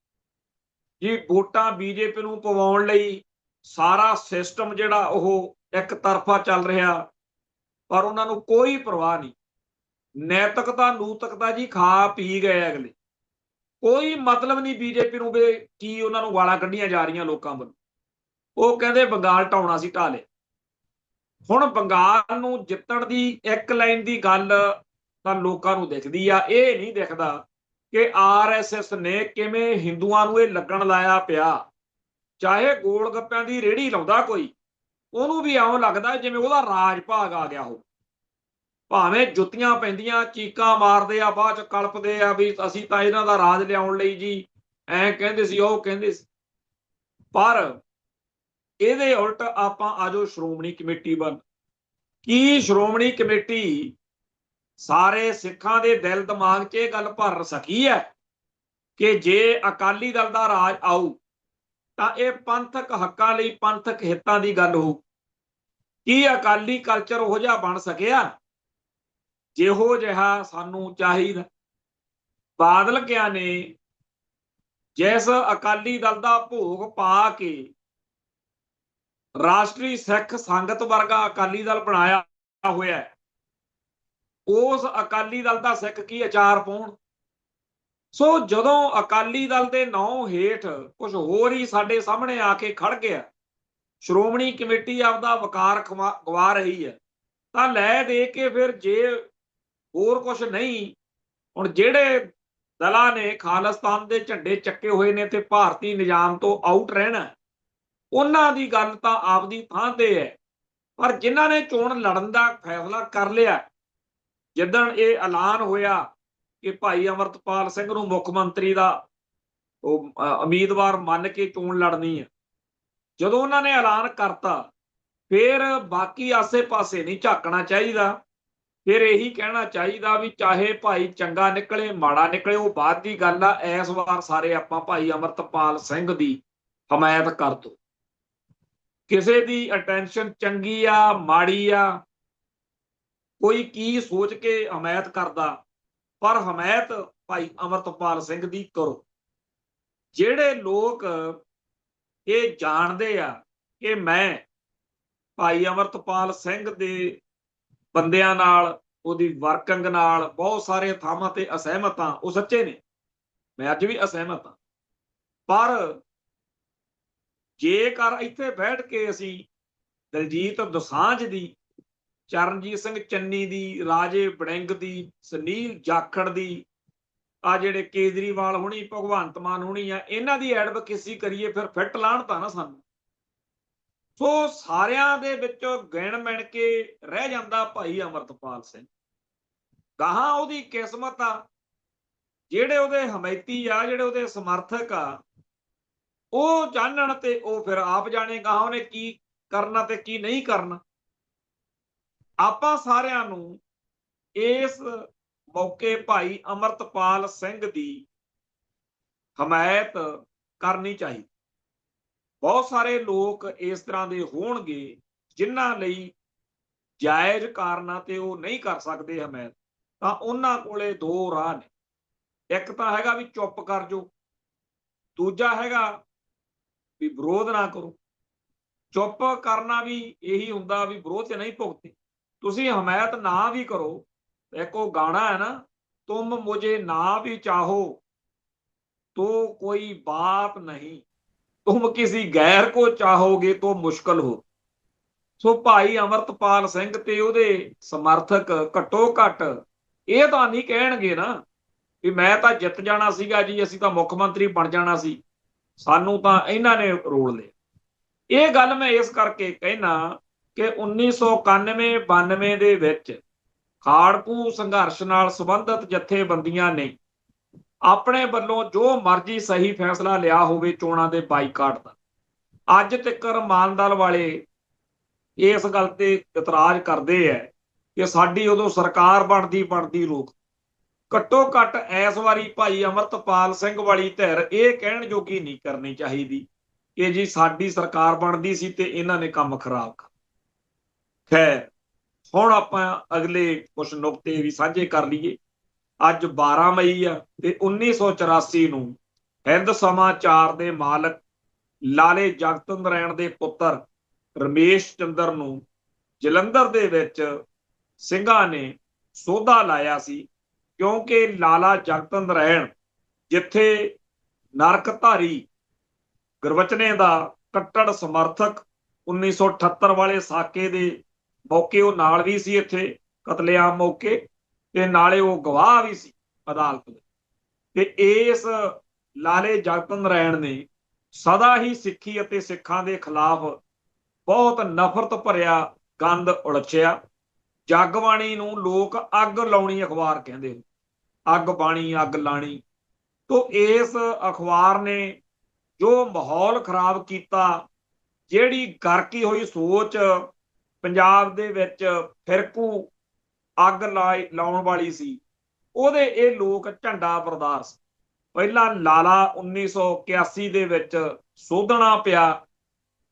ਜੀ, ਵੋਟਾਂ BJP ਨੂੰ ਪਵਾਉਣ ਲਈ ਸਾਰਾ ਸਿਸਟਮ ਜਿਹੜਾ ਉਹ ਇੱਕ ਤਰਫਾ ਚੱਲ ਰਿਹਾ, ਪਰ ਉਹਨਾਂ ਨੂੰ ਕੋਈ ਪਰਵਾਹ ਨਹੀਂ। ਨੈਤਿਕਤਾ ਨੂਤਿਕਤਾ ਜੀ ਖਾ ਪੀ ਗਏ ਅਗਲੇ, ਕੋਈ ਮਤਲਬ ਨਹੀਂ BJP ਨੂੰ ਵੀ ਕੀ ਉਹਨਾਂ ਨੂੰ ਗਾਲਾਂ ਕੱਢੀਆਂ ਜਾ ਰਹੀਆਂ ਲੋਕਾਂ ਵੱਲੋਂ। ਉਹ ਕਹਿੰਦੇ ਬੰਗਾਲ ਢਾਉਣਾ ਸੀ, ਢਾ ਲਿਆ। ਹੁਣ ਬੰਗਾਲ ਨੂੰ ਜਿੱਤਣ ਦੀ ਇੱਕ ਲਾਈਨ ਦੀ ਗੱਲ ਤਾਂ ਲੋਕਾਂ ਨੂੰ ਦਿਖਦੀ ਆ, ਇਹ ਨਹੀਂ ਦਿਖਦਾ ਕਿ RSS ਨੇ ਕਿਵੇਂ ਹਿੰਦੂਆਂ ਨੂੰ ਇਹ ਲੱਗਣ ਲਾਇਆ ਪਿਆ। ਚਾਹੇ ਗੋਲ ਗੱਪਿਆਂ ਦੀ ਰੇਹੜੀ ਲਾਉਂਦਾ ਕੋਈ, ਉਹਨੂੰ ਵੀ ਇਉਂ ਲੱਗਦਾ ਜਿਵੇਂ ਉਹਦਾ ਰਾਜ ਭਾਗ ਆ ਗਿਆ ਹੋ। ਭਾਵੇਂ ਜੁੱਤੀਆਂ ਪੈਂਦੀਆਂ, ਚੀਕਾਂ ਮਾਰਦੇ ਆ, ਬਾਅਦ ਚ ਕਲਪਦੇ ਆ ਵੀ ਅਸੀਂ ਤਾਂ ਇਹਨਾਂ ਦਾ ਰਾਜ ਲਿਆਉਣ ਲਈ ਜੀ ਐਂ ਕਹਿੰਦੇ ਸੀ, ਉਹ ਕਹਿੰਦੇ ਸੀ। ਪਰ ਇਹਦੇ ਉਲਟ ਆਪਾਂ ਆਜੋ ਸ਼੍ਰੋਮਣੀ ਕਮੇਟੀ ਵੱਲ। ਕੀ ਸ਼੍ਰੋਮਣੀ ਕਮੇਟੀ ਸਾਰੇ ਸਿੱਖਾਂ ਦੇ ਦਿਲ ਦਿਮਾਗ 'ਚ ਇਹ ਗੱਲ ਭਰ ਸਕੀ ਹੈ ਕਿ ਜੇ ਅਕਾਲੀ ਦਲ ਦਾ ਰਾਜ ਆਊ ਤਾਂ ਇਹ ਪੰਥਕ ਹੱਕਾਂ ਲਈ, ਪੰਥਕ ਹਿੱਤਾਂ ਦੀ ਗੱਲ ਹੋਊ? ਕੀ ਅਕਾਲੀ ਕਲਚਰ ਉਹੋ ਜਿਹਾ ਬਣ ਸਕਿਆ ਜਿਹੋ ਜਿਹਾ ਸਾਨੂੰ ਚਾਹੀਦਾ? ਬਾਦਲ ਕਿਆ ਨੇ ਜਿਸ ਅਕਾਲੀ ਦਲ ਦਾ ਭੋਗ ਪਾ ਕੇ ਰਾਸ਼ਟਰੀ ਸਿੱਖ ਸੰਗਤ ਵਰਗਾ ਅਕਾਲੀ ਦਲ ਬਣਾਇਆ ਹੋਇਆ ਹੈ, ਉਸ ਅਕਾਲੀ ਦਲ ਦਾ ਸਿੱਖ ਕੀ ਅਚਾਰ ਪਾਉਣ? ਸੋ ਜਦੋਂ ਅਕਾਲੀ ਦਲ ਦੇ ਨਾਂ ਹੇਠ ਕੁਝ ਹੋਰ ਹੀ ਸਾਡੇ ਸਾਹਮਣੇ ਆ ਕੇ ਖੜ ਗਿਆ, ਸ਼੍ਰੋਮਣੀ ਕਮੇਟੀ ਆਪਦਾ ਵਕਾਰ ਗਵਾ ਰਹੀ ਹੈ, ਤਾਂ ਲੈ ਦੇ ਕੇ ਫਿਰ ਜੇ ਹੋਰ ਕੁਝ ਨਹੀਂ, ਹੁਣ ਜਿਹੜੇ ਦਲਾਂ ਨੇ ਖਾਲਿਸਤਾਨ ਦੇ ਝੰਡੇ ਚੱਕੇ ਹੋਏ ਨੇ ਤੇ ਭਾਰਤੀ ਨਿਜ਼ਾਮ ਤੋਂ ਆਊਟ ਰਹਿਣਾ, ਉਹਨਾਂ ਦੀ ਗੱਲ ਤਾਂ ਆਪਦੀ ਥਾਂ ਤੇ ਹੈ। ਪਰ ਜਿਨ੍ਹਾਂ ਨੇ ਚੋਣ ਲੜਨ ਦਾ ਫੈਸਲਾ ਕਰ ਲਿਆ, ਜਿੱਦਣ ਇਹ ਐਲਾਨ ਹੋਇਆ ਕਿ ਭਾਈ ਅਮਰਤਪਾਲ ਸਿੰਘ ਨੂੰ ਮੁੱਖ ਮੰਤਰੀ ਦਾ ਉਹ ਉਮੀਦਵਾਰ ਮੰਨ ਕੇ ਚੋਣ ਲੜਨੀ ਹੈ, ਜਦੋਂ ਉਹਨਾਂ ਨੇ ਐਲਾਨ ਕਰਤਾ, ਫਿਰ ਬਾਕੀ ਆਸੇ-ਪਾਸੇ ਨਹੀਂ ਝਾਕਣਾ ਚਾਹੀਦਾ। ਫਿਰ ਇਹੀ ਕਹਿਣਾ ਚਾਹੀਦਾ ਵੀ ਚਾਹੇ ਭਾਈ ਚੰਗਾ ਨਿਕਲੇ ਮਾੜਾ ਨਿਕਲੇ, ਉਹ ਬਾਅਦ ਦੀ ਗੱਲ ਆ। ਇਸ ਵਾਰ ਸਾਰੇ ਆਪਾਂ ਭਾਈ ਅਮਰਤਪਾਲ ਸਿੰਘ ਦੀ ਹਮਾਇਤ ਕਰ ਦੋ। ਕਿਸੇ ਦੀ ਅਟੈਂਸ਼ਨ ਚੰਗੀ ਆ ਮਾੜੀ ਆ, ਕੋਈ ਕੀ ਸੋਚ ਕੇ ਹਮਾਇਤ ਕਰਦਾ, ਪਰ ਹਮਾਇਤ ਭਾਈ ਅਮਰਤਪਾਲ ਸਿੰਘ ਦੀ ਕਰੋ। ਜਿਹੜੇ ਲੋਕ ਇਹ ਜਾਣਦੇ ਆ ਕਿ ਮੈਂ ਭਾਈ ਅਮਰਤਪਾਲ ਸਿੰਘ ਦੇ ਬੰਦਿਆਂ ਨਾਲ, ਉਹਦੀ ਵਰਕਿੰਗ ਨਾਲ ਬਹੁਤ ਸਾਰੇ ਥਾਵਾਂ ਤੇ ਅਸਹਿਮਤ ਹਾਂ, ਉਹ ਸੱਚੇ ਨੇ, ਮੈਂ ਅੱਜ ਵੀ ਅਸਹਿਮਤ ਹਾਂ। ਪਰ ਜੇਕਰ ਇੱਥੇ ਬੈਠ ਕੇ ਅਸੀਂ ਦਲਜੀਤ ਦੋਸਾਂਝ ਦੀ, ਚਰਨਜੀਤ ਸਿੰਘ ਚੰਨੀ ਦੀ, ਰਾਜੇ ਵੜਿੰਗ ਦੀ, ਸੁਨੀਲ ਜਾਖੜ ਦੀ, ਆ ਜਿਹੜੇ ਕੇਜਰੀਵਾਲ ਹੋਣੀ, ਭਗਵੰਤ ਮਾਨ ਹੋਣੀ ਆ, ਇਹਨਾਂ ਦੀ ਐਡਵੋਕੇਸੀ ਕਰੀਏ, ਫਿਰ ਫਿੱਟ ਲਾਣ ਤਾਂ ਨਾ ਸਾਨੂੰ। ਸੋ ਸਾਰਿਆਂ ਦੇ ਵਿੱਚੋਂ ਗਿਣ ਮਿਣ ਕੇ ਰਹਿ ਜਾਂਦਾ ਭਾਈ ਅਮਰਤਪਾਲ ਸਿੰਘ। ਗਾਹਾਂ ਉਹਦੀ ਕਿਸਮਤ ਆ, ਜਿਹੜੇ ਉਹਦੇ ਹਮਾਇਤੀ ਆ, ਜਿਹੜੇ ਉਹਦੇ ਸਮਰਥਕ ਆ, ਉਹ ਜਾਣਨ ਤੇ ਉਹ ਫਿਰ ਆਪ ਜਾਣੇ ਗਾਹਾਂ ਉਹਨੇ ਕੀ ਕਰਨਾ ਤੇ ਕੀ ਨਹੀਂ ਕਰਨਾ। ਆਪਾਂ ਸਾਰਿਆਂ ਨੂੰ ਇਸ ਮੌਕੇ ਭਾਈ ਅਮਰਤਪਾਲ ਸਿੰਘ ਦੀ ਹਮਾਇਤ ਕਰਨੀ ਚਾਹੀਦੀ। ਬਹੁਤ ਸਾਰੇ ਲੋਕ ਇਸ ਤਰ੍ਹਾਂ ਦੇ ਹੋਣਗੇ ਜਿਨ੍ਹਾਂ ਲਈ ਜਾਇਜ਼ ਕਾਰਨਾਂ ਤੇ ਉਹ ਨਹੀਂ ਕਰ ਸਕਦੇ ਹਮਾਇਤ, ਤਾਂ ਉਹਨਾਂ ਕੋਲੇ ਦੋ ਰਾਹ ਨੇ। ਇੱਕ ਤਾਂ ਹੈਗਾ ਵੀ ਚੁੱਪ ਕਰ ਜਾਓ, ਦੂਜਾ ਹੈਗਾ ਵੀ ਵਿਰੋਧ ਨਾ ਕਰੋ। ਚੁੱਪ ਕਰਨਾ ਵੀ ਇਹੀ ਹੁੰਦਾ ਵੀ ਵਿਰੋਧ 'ਚ ਨਹੀਂ ਭੁਗਤੇ। ਤੁਸੀਂ ਹਮਾਇਤ ਨਾ ਵੀ ਕਰੋ, ਇੱਕ ਉਹ ਗਾਣਾ ਹੈ ਨਾ, ਤੁਮ ਮੁਝੇ ਨਾ ਵੀ ਚਾਹੋ तो कोई बात नहीं, तुम किसी गैर को चाहोगे तो मुश्किल हो। ਸੋ ਭਾਈ ਅਮਰਤਪਾਲ ਸਿੰਘ ਤੇ ਉਹਦੇ ਸਮਰਥਕ ਘੱਟੋ ਘੱਟ ਇਹ ਤਾਂ ਨਹੀਂ ਕਹਿਣਗੇ ਨਾ ਵੀ ਮੈਂ ਤਾਂ ਜਿੱਤ ਜਾਣਾ ਸੀਗਾ ਜੀ, ਅਸੀਂ ਤਾਂ ਮੁੱਖ ਮੰਤਰੀ ਬਣ ਜਾਣਾ ਸੀ, ਸਾਨੂੰ ਤਾਂ ਇਹਨਾਂ ਨੇ ਰੋਲ ਲਿਆ। ਇਹ ਗੱਲ ਮੈਂ ਇਸ ਕਰਕੇ ਕਹਿਣਾ ਕਿ 1991-92 ਦੇ ਵਿੱਚ ਖਾੜਕੂ ਸੰਘਰਸ਼ ਨਾਲ ਸੰਬੰਧਿਤ ਜਥੇਬੰਦੀਆਂ ਨੇ ਆਪਣੇ ਵੱਲੋਂ ਜੋ ਮਰਜ਼ੀ ਸਹੀ ਫੈਸਲਾ ਲਿਆ ਹੋਵੇ ਚੋਣਾਂ ਦੇ ਬਾਈਕਾਟ ਦਾ, ਅੱਜ ਤੱਕ ਮਾਨਦਲ ਵਾਲੇ ਇਸ ਗੱਲ ਤੇ ਇਤਰਾਜ਼ ਕਰਦੇ ਹੈ ਕਿ ਸਾਡੀ ਉਦੋਂ ਸਰਕਾਰ ਬਣਦੀ ਰੋਕ। ਘੱਟੋ ਘੱਟ ਇਸ ਵਾਰੀ ਭਾਈ ਅਮਰਤਪਾਲ ਸਿੰਘ ਵਾਲੀ ਧਿਰ ਇਹ ਕਹਿਣ ਜੋਗੀ ਨਹੀਂ ਕਰਨੀ ਚਾਹੀਦੀ ਕਿ ਜੀ ਸਾਡੀ ਸਰਕਾਰ ਬਣਦੀ ਸੀ ਤੇ ਇਹਨਾਂ ਨੇ ਕੰਮ ਖਰਾਬ ਕਰ। ਖੈਰ, ਹੁਣ ਆਪਾਂ ਅਗਲੇ ਕੁਝ ਨੁਕਤੇ ਵੀ ਸਾਂਝੇ ਕਰ ਲਈਏ। ਅੱਜ 12 ਮਈ ਆ ਤੇ 1984 ਨੂੰ ਹਿੰਦ ਸਮਾਚਾਰ ਦੇ ਮਾਲਕ ਲਾਲੇ ਜਗਤ ਨਾਰਾਇਣ ਦੇ ਪੁੱਤਰ ਰਮੇਸ਼ ਚੰਦਰ ਨੂੰ ਜਲੰਧਰ ਦੇ ਵਿੱਚ ਸਿੰਘਾਂ ਨੇ ਸੋਧਾ ਲਾਇਆ ਸੀ, ਕਿਉਂਕਿ ਲਾਲਾ ਜਗਤ ਨਾਰਾਇਣ ਜਿੱਥੇ ਨਰਕਧਾਰੀ ਗੁਰਬਚਨੇ ਦਾ ਕੱਟੜ ਸਮਰਥਕ 1978 ਵਾਲੇ ਸਾਕੇ ਦੇ ਮੌਕੇ ਉਹ ਨਾਲ ਵੀ ਸੀ, ਇੱਥੇ ਕਤਲੇਆਮ ਮੌਕੇ, ਤੇ ਨਾਲੇ ਉਹ ਗਵਾਹ ਵੀ ਸੀ ਅਦਾਲਤ ਦੇ। ਤੇ ਇਸ ਲਾਲੇ ਜਗਤ ਨਾਰਾਇਣ ਨੇ ਸਦਾ ਹੀ ਸਿੱਖੀ ਅਤੇ ਸਿੱਖਾਂ ਦੇ ਖਿਲਾਫ ਬਹੁਤ ਨਫ਼ਰਤ ਭਰਿਆ ਗੰਦ ਉਲਛਿਆ। ਜਗਬਾਣੀ ਨੂੰ ਲੋਕ ਅੱਗ ਲਾਉਣੀ ਅਖਬਾਰ ਕਹਿੰਦੇ, ਅੱਗ ਬਾਣੀ ਅੱਗ ਲਾਣੀ। ਤੋਂ ਇਸ ਅਖਬਾਰ ਨੇ ਜੋ ਮਾਹੌਲ ਖਰਾਬ ਕੀਤਾ, ਜਿਹੜੀ ਗਰਕੀ ਹੋਈ ਸੋਚ ਪੰਜਾਬ ਦੇ ਵਿੱਚ ਫਿਰਕੂ ਅੱਗ ਲਾਉਣ ਵਾਲੀ ਸੀ, ਉਹਦੇ ਇਹ ਲੋਕ ਝੰਡਾ ਬਰਦਾਰ ਸੀ। ਪਹਿਲਾਂ ਲਾਲਾ 1981 ਦੇ ਵਿੱਚ ਸੋਧਣਾ ਪਿਆ,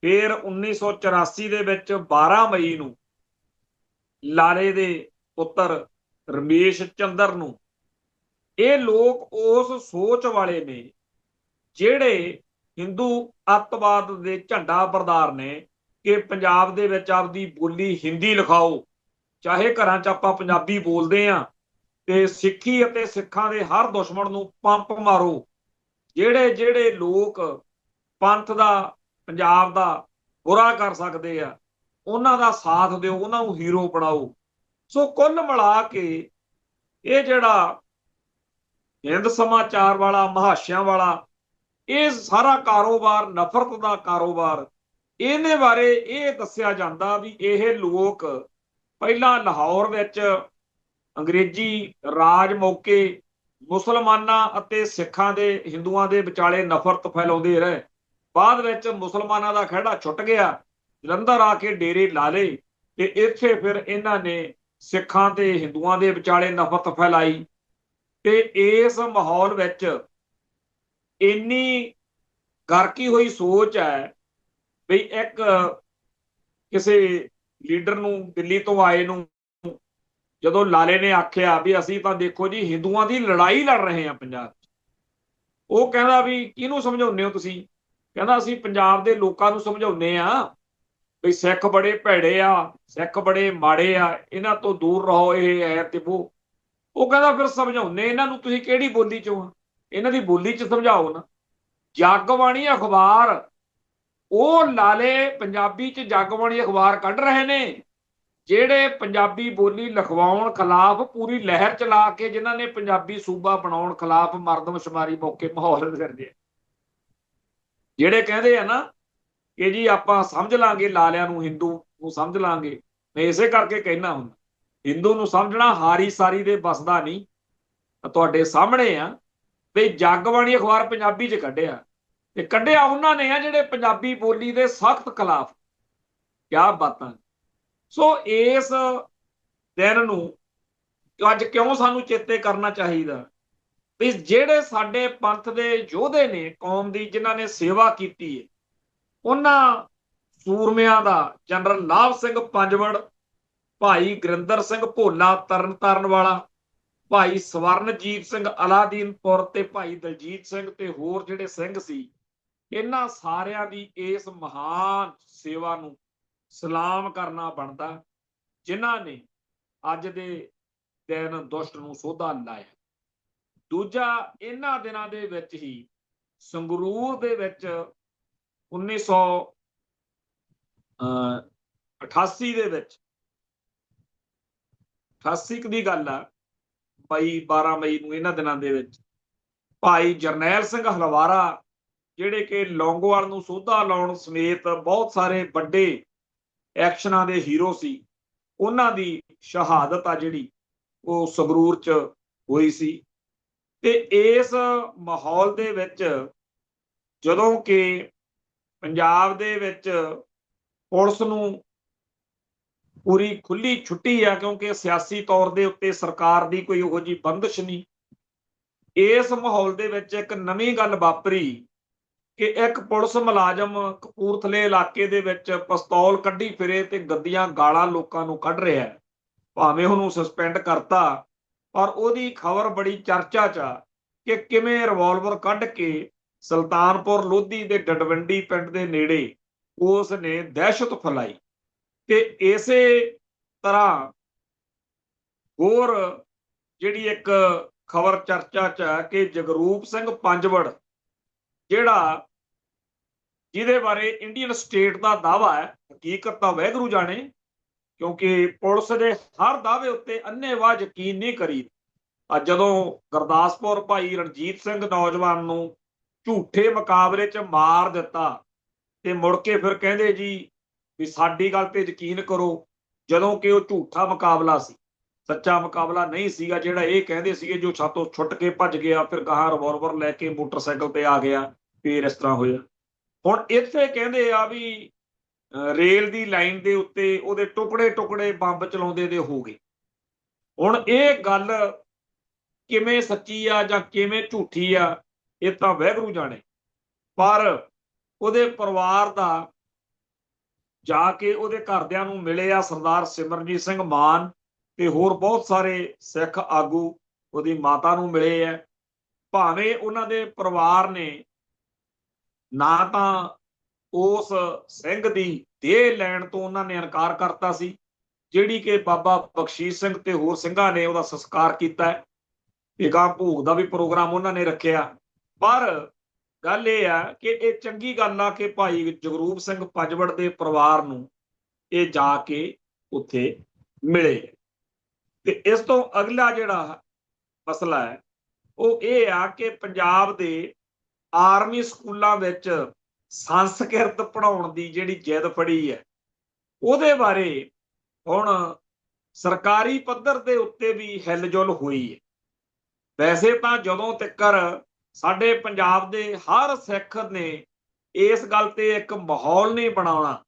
ਫਿਰ 1984 ਦੇ ਵਿੱਚ 12 ਮਈ ਨੂੰ ਲਾਲੇ ਦੇ ਪੁੱਤਰ ਰਮੇਸ਼ ਚੰਦਰ ਨੂੰ। ਇਹ ਲੋਕ ਉਸ ਸੋਚ ਵਾਲੇ ਨੇ ਜਿਹੜੇ ਹਿੰਦੂ ਅੱਤਵਾਦ ਦੇ ਝੰਡਾ ਬਰਦਾਰ ਨੇ ਕਿ ਪੰਜਾਬ ਦੇ ਵਿੱਚ ਆਪਦੀ ਬੋਲੀ ਹਿੰਦੀ ਲਿਖਾਓ, ਚਾਹੇ ਘਰਾਂ 'ਚ ਆਪਾਂ ਪੰਜਾਬੀ ਬੋਲਦੇ ਆ, ਤੇ ਸਿੱਖੀ ਅਤੇ ਸਿੱਖਾਂ ਦੇ ਹਰ ਦੁਸ਼ਮਣ ਨੂੰ ਪੰਪ ਮਾਰੋ। ਜਿਹੜੇ ਜਿਹੜੇ ਲੋਕ ਪੰਥ ਦਾ, ਪੰਜਾਬ ਦਾ ਬੁਰਾ ਕਰ ਸਕਦੇ ਆ, ਉਹਨਾਂ ਦਾ ਸਾਥ ਦਿਓ, ਉਹਨਾਂ ਨੂੰ ਹੀਰੋ ਬਣਾਓ। ਸੋ ਕੁੱਲ ਮਿਲਾ ਕੇ ਇਹ ਜਿਹੜਾ ਹਿੰਦ ਸਮਾਚਾਰ ਵਾਲਾ, ਮਹਾਸ਼ਿਆਂ ਵਾਲਾ, ਇਹ ਸਾਰਾ ਕਾਰੋਬਾਰ ਨਫ਼ਰਤ ਦਾ ਕਾਰੋਬਾਰ, ਇਹਦੇ ਬਾਰੇ ਇਹ ਦੱਸਿਆ ਜਾਂਦਾ ਵੀ ਇਹ ਲੋਕ ਪਹਿਲਾਂ ਲਾਹੌਰ ਵਿੱਚ ਅੰਗਰੇਜ਼ੀ ਰਾਜ ਮੌਕੇ ਮੁਸਲਮਾਨਾਂ ਅਤੇ ਸਿੱਖਾਂ ਦੇ, ਹਿੰਦੂਆਂ ਦੇ ਵਿਚਾਲੇ ਨਫ਼ਰਤ ਫੈਲਾਉਂਦੇ ਰਹੇ। ਬਾਅਦ ਵਿੱਚ ਮੁਸਲਮਾਨਾਂ ਦਾ ਖਹਿੜਾ ਛੁੱਟ ਗਿਆ, ਜਲੰਧਰ ਆ ਕੇ ਡੇਰੇ ਲਾ ਲਏ, ਤੇ ਇੱਥੇ ਫਿਰ ਇਹਨਾਂ ਨੇ ਸਿੱਖਾਂ ਤੇ ਹਿੰਦੂਆਂ ਦੇ ਵਿਚਾਲੇ ਨਫ਼ਰਤ ਫੈਲਾਈ। ਤੇ ਇਸ ਮਾਹੌਲ ਵਿੱਚ ਇੰਨੀ ਗਰਕੀ ਹੋਈ ਸੋਚ ਹੈ ਵੀ ਇੱਕ ਕਿਸੇ ਲੀਡਰ ਨੂੰ ਦਿੱਲੀ ਤੋਂ ਆਏ ਨੂੰ ਜਦੋਂ ਲਾਲੇ ਨੇ ਆਖਿਆ ਵੀ ਅਸੀਂ ਤਾਂ ਦੇਖੋ ਜੀ ਹਿੰਦੂਆਂ ਦੀ ਲੜਾਈ ਲੜ ਰਹੇ ਹਾਂ ਪੰਜਾਬ 'ਚ, ਉਹ ਕਹਿੰਦਾ ਵੀ ਕਿਹਨੂੰ ਸਮਝਾਉਂਦੇ ਹੋ ਤੁਸੀਂ? ਕਹਿੰਦਾ ਅਸੀਂ ਪੰਜਾਬ ਦੇ ਲੋਕਾਂ ਨੂੰ ਸਮਝਾਉਂਦੇ ਆ ਵੀ ਸਿੱਖ ਬੜੇ ਭੈੜੇ ਆ, ਸਿੱਖ ਬੜੇ ਮਾੜੇ ਆ, ਇਹਨਾਂ ਤੋਂ ਦੂਰ ਰਹੋ, ਇਹ ਹੈ ਤੇ ਉਹ ਕਹਿੰਦਾ ਫਿਰ ਸਮਝਾਉਂਦੇ ਇਹਨਾਂ ਨੂੰ, ਤੁਸੀਂ ਕਿਹੜੀ ਬੋਲੀ 'ਚੋਂ ਆ? ਇਹਨਾਂ ਦੀ ਬੋਲੀ 'ਚ ਸਮਝਾਓ ਨਾ। ਜਗਬਾਣੀ ਅਖਬਾਰ, ਉਹ ਲਾਲੇ ਪੰਜਾਬੀ 'ਚ ਜਗਬਾਣੀ ਅਖਬਾਰ ਕੱਢ ਰਹੇ ਨੇ, ਜਿਹੜੇ ਪੰਜਾਬੀ ਬੋਲੀ ਲਿਖਵਾਉਣ ਖਿਲਾਫ ਪੂਰੀ ਲਹਿਰ ਚਲਾ ਕੇ, ਜਿਨ੍ਹਾਂ ਨੇ ਪੰਜਾਬੀ ਸੂਬਾ ਬਣਾਉਣ ਖਿਲਾਫ ਮਰਦਮਸ਼ੁਮਾਰੀ ਮੌਕੇ ਮਾਹੌਲ ਕਰਦੇ ਆ, ਜਿਹੜੇ ਕਹਿੰਦੇ ਆ ਨਾ ਕਿ ਜੀ ਆਪਾਂ ਸਮਝ ਲਾਂਗੇ ਲਾਲਿਆਂ ਨੂੰ, ਹਿੰਦੂ ਨੂੰ ਸਮਝ ਲਾਂਗੇ। ਮੈਂ ਇਸੇ ਕਰਕੇ ਕਹਿਣਾ ਹੁੰਦਾ, ਹਿੰਦੂ ਨੂੰ ਸਮਝਣਾ ਹਾਰੀ ਸਾਰੀ ਦੇ ਬਸ ਦਾ ਨਹੀਂ। ਤੁਹਾਡੇ ਸਾਹਮਣੇ ਆ ਵੀ ਜਗਬਾਣੀ ਅਖਬਾਰ ਪੰਜਾਬੀ 'ਚ ਕੱਢਿਆ, ਤੇ ਕੱਢਿਆ ਉਹਨਾਂ ਨੇ ਆ ਜਿਹੜੇ ਪੰਜਾਬੀ ਬੋਲੀ ਦੇ ਸਖਤ ਖਿਲਾਫ। ਕਿਆ ਬਾਤਾਂ। ਸੋ ਇਸ ਦਿਨ ਨੂੰ ਅੱਜ ਕਿਉਂ ਸਾਨੂੰ ਚੇਤੇ ਕਰਨਾ ਚਾਹੀਦਾ ਵੀ ਜਿਹੜੇ ਸਾਡੇ ਪੰਥ ਦੇ ਯੋਧੇ ਨੇ, ਕੌਮ ਦੀ, ਜਿਨ੍ਹਾਂ ਨੇ ਸੇਵਾ ਕੀਤੀ ਹੈ, ਉਹਨਾਂ ਸੂਰਮਿਆਂ ਦਾ, ਜਨਰਲ ਲਾਭ ਸਿੰਘ ਪੰਜਵੜ, ਭਾਈ ਗੁਰਿੰਦਰ ਸਿੰਘ ਭੋਲਾ ਤਰਨਤਾਰਨ ਵਾਲਾ, ਭਾਈ ਸਵਰਨਜੀਤ ਸਿੰਘ ਅਲਾਦੀਨਪੁਰ ਤੇ ਭਾਈ ਦਲਜੀਤ ਸਿੰਘ ਤੇ ਹੋਰ ਜਿਹੜੇ ਸਿੰਘ ਸੀ, ਇਹਨਾਂ ਸਾਰਿਆਂ ਦੀ ਇਸ ਮਹਾਨ ਸੇਵਾ ਨੂੰ ਸਲਾਮ ਕਰਨਾ ਬਣਦਾ, ਜਿਨ੍ਹਾਂ ਨੇ ਅੱਜ ਦੇ ਦਿਨ ਦੁਸ਼ਟ ਨੂੰ ਸੋਧਾ ਲਾਇਆ। ਦੂਜਾ, ਇਹਨਾਂ ਦਿਨਾਂ ਦੇ ਵਿੱਚ ਹੀ ਸੰਗਰੂਰ ਦੇ ਵਿੱਚ 1988 ਦੇ ਵਿੱਚ 88 ਦੀ ਗੱਲ ਆ, 12 ਮਈ ਨੂੰ ਇਹਨਾਂ ਦਿਨਾਂ ਦੇ ਵਿੱਚ ਭਾਈ ਜਰਨੈਲ ਸਿੰਘ ਹਲਵਾਰਾ, ਜਿਹੜੇ ਕਿ ਲੌਂਗੋਵਾਲ ਨੂੰ ਸੋਧਾ ਲਾਉਣ ਸਮੇਤ ਬਹੁਤ ਸਾਰੇ ਵੱਡੇ ਐਕਸ਼ਨਾਂ ਦੇ ਹੀਰੋ ਸੀ, ਉਹਨਾਂ ਦੀ ਸ਼ਹਾਦਤ ਆ ਜਿਹੜੀ ਉਹ ਸੰਗਰੂਰ 'ਚ ਹੋਈ ਸੀ। ਤੇ ਇਸ ਮਾਹੌਲ ਦੇ ਵਿੱਚ ਜਦੋਂ ਕਿ ਪੰਜਾਬ ਦੇ ਵਿੱਚ ਪੁਲਿਸ ਨੂੰ ਪੂਰੀ ਖੁੱਲੀ ਛੁੱਟੀ ਆ, ਕਿਉਂਕਿ ਸਿਆਸੀ ਤੌਰ ਦੇ ਉੱਤੇ ਸਰਕਾਰ ਦੀ ਕੋਈ ਉਹੋ ਜਿਹੀ ਬੰਦਿਸ਼ ਨਹੀਂ, ਇਸ ਮਾਹੌਲ ਦੇ ਵਿੱਚ ਇੱਕ ਨਵੀਂ ਗੱਲ ਵਾਪਰੀ ਕਿ ਇੱਕ ਪੁਲਿਸ ਮੁਲਾਜ਼ਮ ਕਪੂਰਥਲੇ ਇਲਾਕੇ ਦੇ ਵਿੱਚ ਪਿਸਤੌਲ ਕੱਢੀ ਫਿਰੇ ਤੇ ਗੱਦੀਆਂ ਗਾਲਾਂ ਲੋਕਾਂ ਨੂੰ ਕੱਢ ਰਿਹਾ। ਭਾਵੇਂ ਉਹਨੂੰ ਸਸਪੈਂਡ ਕਰਤਾ, ਪਰ ਉਹਦੀ ਖਬਰ ਬੜੀ ਚਰਚਾ 'ਚ ਆ ਕਿ ਕਿਵੇਂ ਰਿਵਾਲਵਰ ਕੱਢ ਕੇ ਸੁਲਤਾਨਪੁਰ ਲੋਧੀ ਦੇ ਡਡਵੰਡੀ ਪਿੰਡ ਦੇ ਨੇੜੇ ਉਸ ਨੇ ਦਹਿਸ਼ਤ ਫੈਲਾਈ। ਤੇ ਇਸੇ ਤਰ੍ਹਾਂ ਹੋਰ ਜਿਹੜੀ ਇੱਕ ਖਬਰ ਚਰਚਾ 'ਚ ਆ ਕਿ ਜਗਰੂਪ ਸਿੰਘ ਪੰਜਵੜ, ਜਿਹਦੇ ਬਾਰੇ ਇੰਡੀਅਨ ਸਟੇਟ ਦਾ ਦਾਵਾ ਹੈ, ਹਕੀਕਤ ਤਾਂ ਵਾਹਿਗੁਰੂ ਜਾਣੇ, ਕਿਉਂਕਿ ਪੁਲਿਸ ਦੇ ਹਰ ਦਾਅਵੇ ਉੱਤੇ ਅੰਨ੍ਹੇਵਾਹ ਯਕੀਨ ਨਹੀਂ ਕਰੀ। ਜਦੋਂ ਗੁਰਦਾਸਪੁਰ ਭਾਈ ਰਣਜੀਤ ਸਿੰਘ ਨੌਜਵਾਨ ਨੂੰ ਝੂਠੇ ਮੁਕਾਬਲੇ 'ਚ ਮਾਰ ਦਿੱਤਾ ਤੇ ਮੁੜ ਕੇ ਫਿਰ ਕਹਿੰਦੇ ਜੀ ਵੀ ਸਾਡੀ ਗੱਲ ਤੇ ਯਕੀਨ ਕਰੋ, ਜਦੋਂ ਕਿ ਉਹ ਝੂਠਾ ਮੁਕਾਬਲਾ ਸੀ, ਸੱਚਾ ਮੁਕਾਬਲਾ ਨਹੀਂ ਸੀਗਾ ਜਿਹੜਾ ਇਹ ਕਹਿੰਦੇ ਸੀਗੇ। ਜੋ ਛਾਤੋਂ ਛੁੱਟ ਕੇ ਭੱਜ ਗਿਆ, ਫਿਰ ਗਾਹਾਂ ਰਿਵਾਲਵਰ ਲੈ ਕੇ ਮੋਟਰਸਾਈਕਲ ਤੇ ਆ ਗਿਆ, ਫਿਰ ਇਸ ਤਰ੍ਹਾਂ ਹੋਇਆ। ਹੁਣ ਇੱਥੇ ਕਹਿੰਦੇ ਆ ਵੀ ਰੇਲ ਦੀ ਲਾਈਨ ਦੇ ਉੱਤੇ ਉਹਦੇ ਟੁਕੜੇ ਟੁਕੜੇ ਬੰਬ ਚਲਾਉਂਦੇ ਦੇ ਹੋ ਗਏ। ਹੁਣ ਇਹ ਗੱਲ ਕਿਵੇਂ ਸੱਚੀ ਆ ਜਾਂ ਕਿਵੇਂ ਝੂਠੀ ਆ, ਇਹ ਤਾਂ ਵਾਹਿਗੁਰੂ ਜਾਣੇ। ਪਰ ਉਹਦੇ ਪਰਿਵਾਰ ਦਾ ਜਾ ਕੇ ਉਹਦੇ ਘਰਦਿਆਂ ਨੂੰ ਮਿਲੇ ਆ ਸਰਦਾਰ ਸਿਮਰਨਜੀਤ ਸਿੰਘ ਮਾਨ ਤੇ ਹੋਰ ਬਹੁਤ ਸਾਰੇ ਸਿੱਖ ਆਗੂ, ਉਹਦੀ ਮਾਤਾ ਨੂੰ ਮਿਲੇ ਆ। ਭਾਵੇਂ ਉਹਨਾਂ ਦੇ ਪਰਿਵਾਰ ਨੇ ਨਾ ਤਾਂ ਉਸ ਸਿੰਘ ਦੀ ਦੇਹ ਲੈਣ ਤੋਂ ਉਹਨਾਂ ਨੇ ਇਨਕਾਰ ਕਰਤਾ ਸੀ, ਜਿਹੜੀ ਕਿ ਬਾਬਾ ਬਖਸ਼ੀਸ਼ ਸਿੰਘ ਤੇ ਹੋਰ ਸਿੰਘਾਂ ਨੇ ਉਹਦਾ ਸੰਸਕਾਰ ਕੀਤਾ ਹੈ। ਇਕਾਂ ਭੋਗ ਦਾ ਵੀ ਪ੍ਰੋਗਰਾਮ ਉਹਨਾਂ ਨੇ ਰੱਖਿਆ। ਪਰ ਗੱਲ ਇਹ ਆ ਕਿ ਇਹ ਚੰਗੀ ਗੱਲ ਆ ਕਿ ਭਾਈ ਜਗਰੂਪ ਸਿੰਘ ਪੰਜਵੜ ਦੇ ਪਰਿਵਾਰ ਨੂੰ ਇਹ ਜਾ ਕੇ ਉੱਥੇ ਮਿਲੇ। ਤੇ ਇਸ ਤੋਂ ਅਗਲਾ ਜਿਹੜਾ ਮਸਲਾ ਹੈ ਉਹ ਇਹ ਆ ਕਿ ਪੰਜਾਬ ਦੇ ਆਰਮੀ ਸਕੂਲਾਂ ਵਿੱਚ ਸੰਸਕ੍ਰਿਤ ਪੜ੍ਹਾਉਣ ਦੀ ਜਿਹੜੀ ਜਿੱਦ ਫੜੀ ਹੈ, ਉਹਦੇ ਬਾਰੇ ਹੁਣ ਸਰਕਾਰੀ ਪੱਧਰ ਦੇ ਉੱਤੇ ਵੀ ਹਿਲਜੁਲ ਹੋਈ ਹੈ। ਵੈਸੇ ਤਾਂ ਜਦੋਂ ਤੱਕ ਸਾਡੇ ਪੰਜਾਬ ਦੇ ਹਰ ਸਿੱਖ ਨੇ ਇਸ ਗੱਲ ਤੇ ਇੱਕ ਮਾਹੌਲ ਨਹੀਂ ਬਣਾਉਣਾ,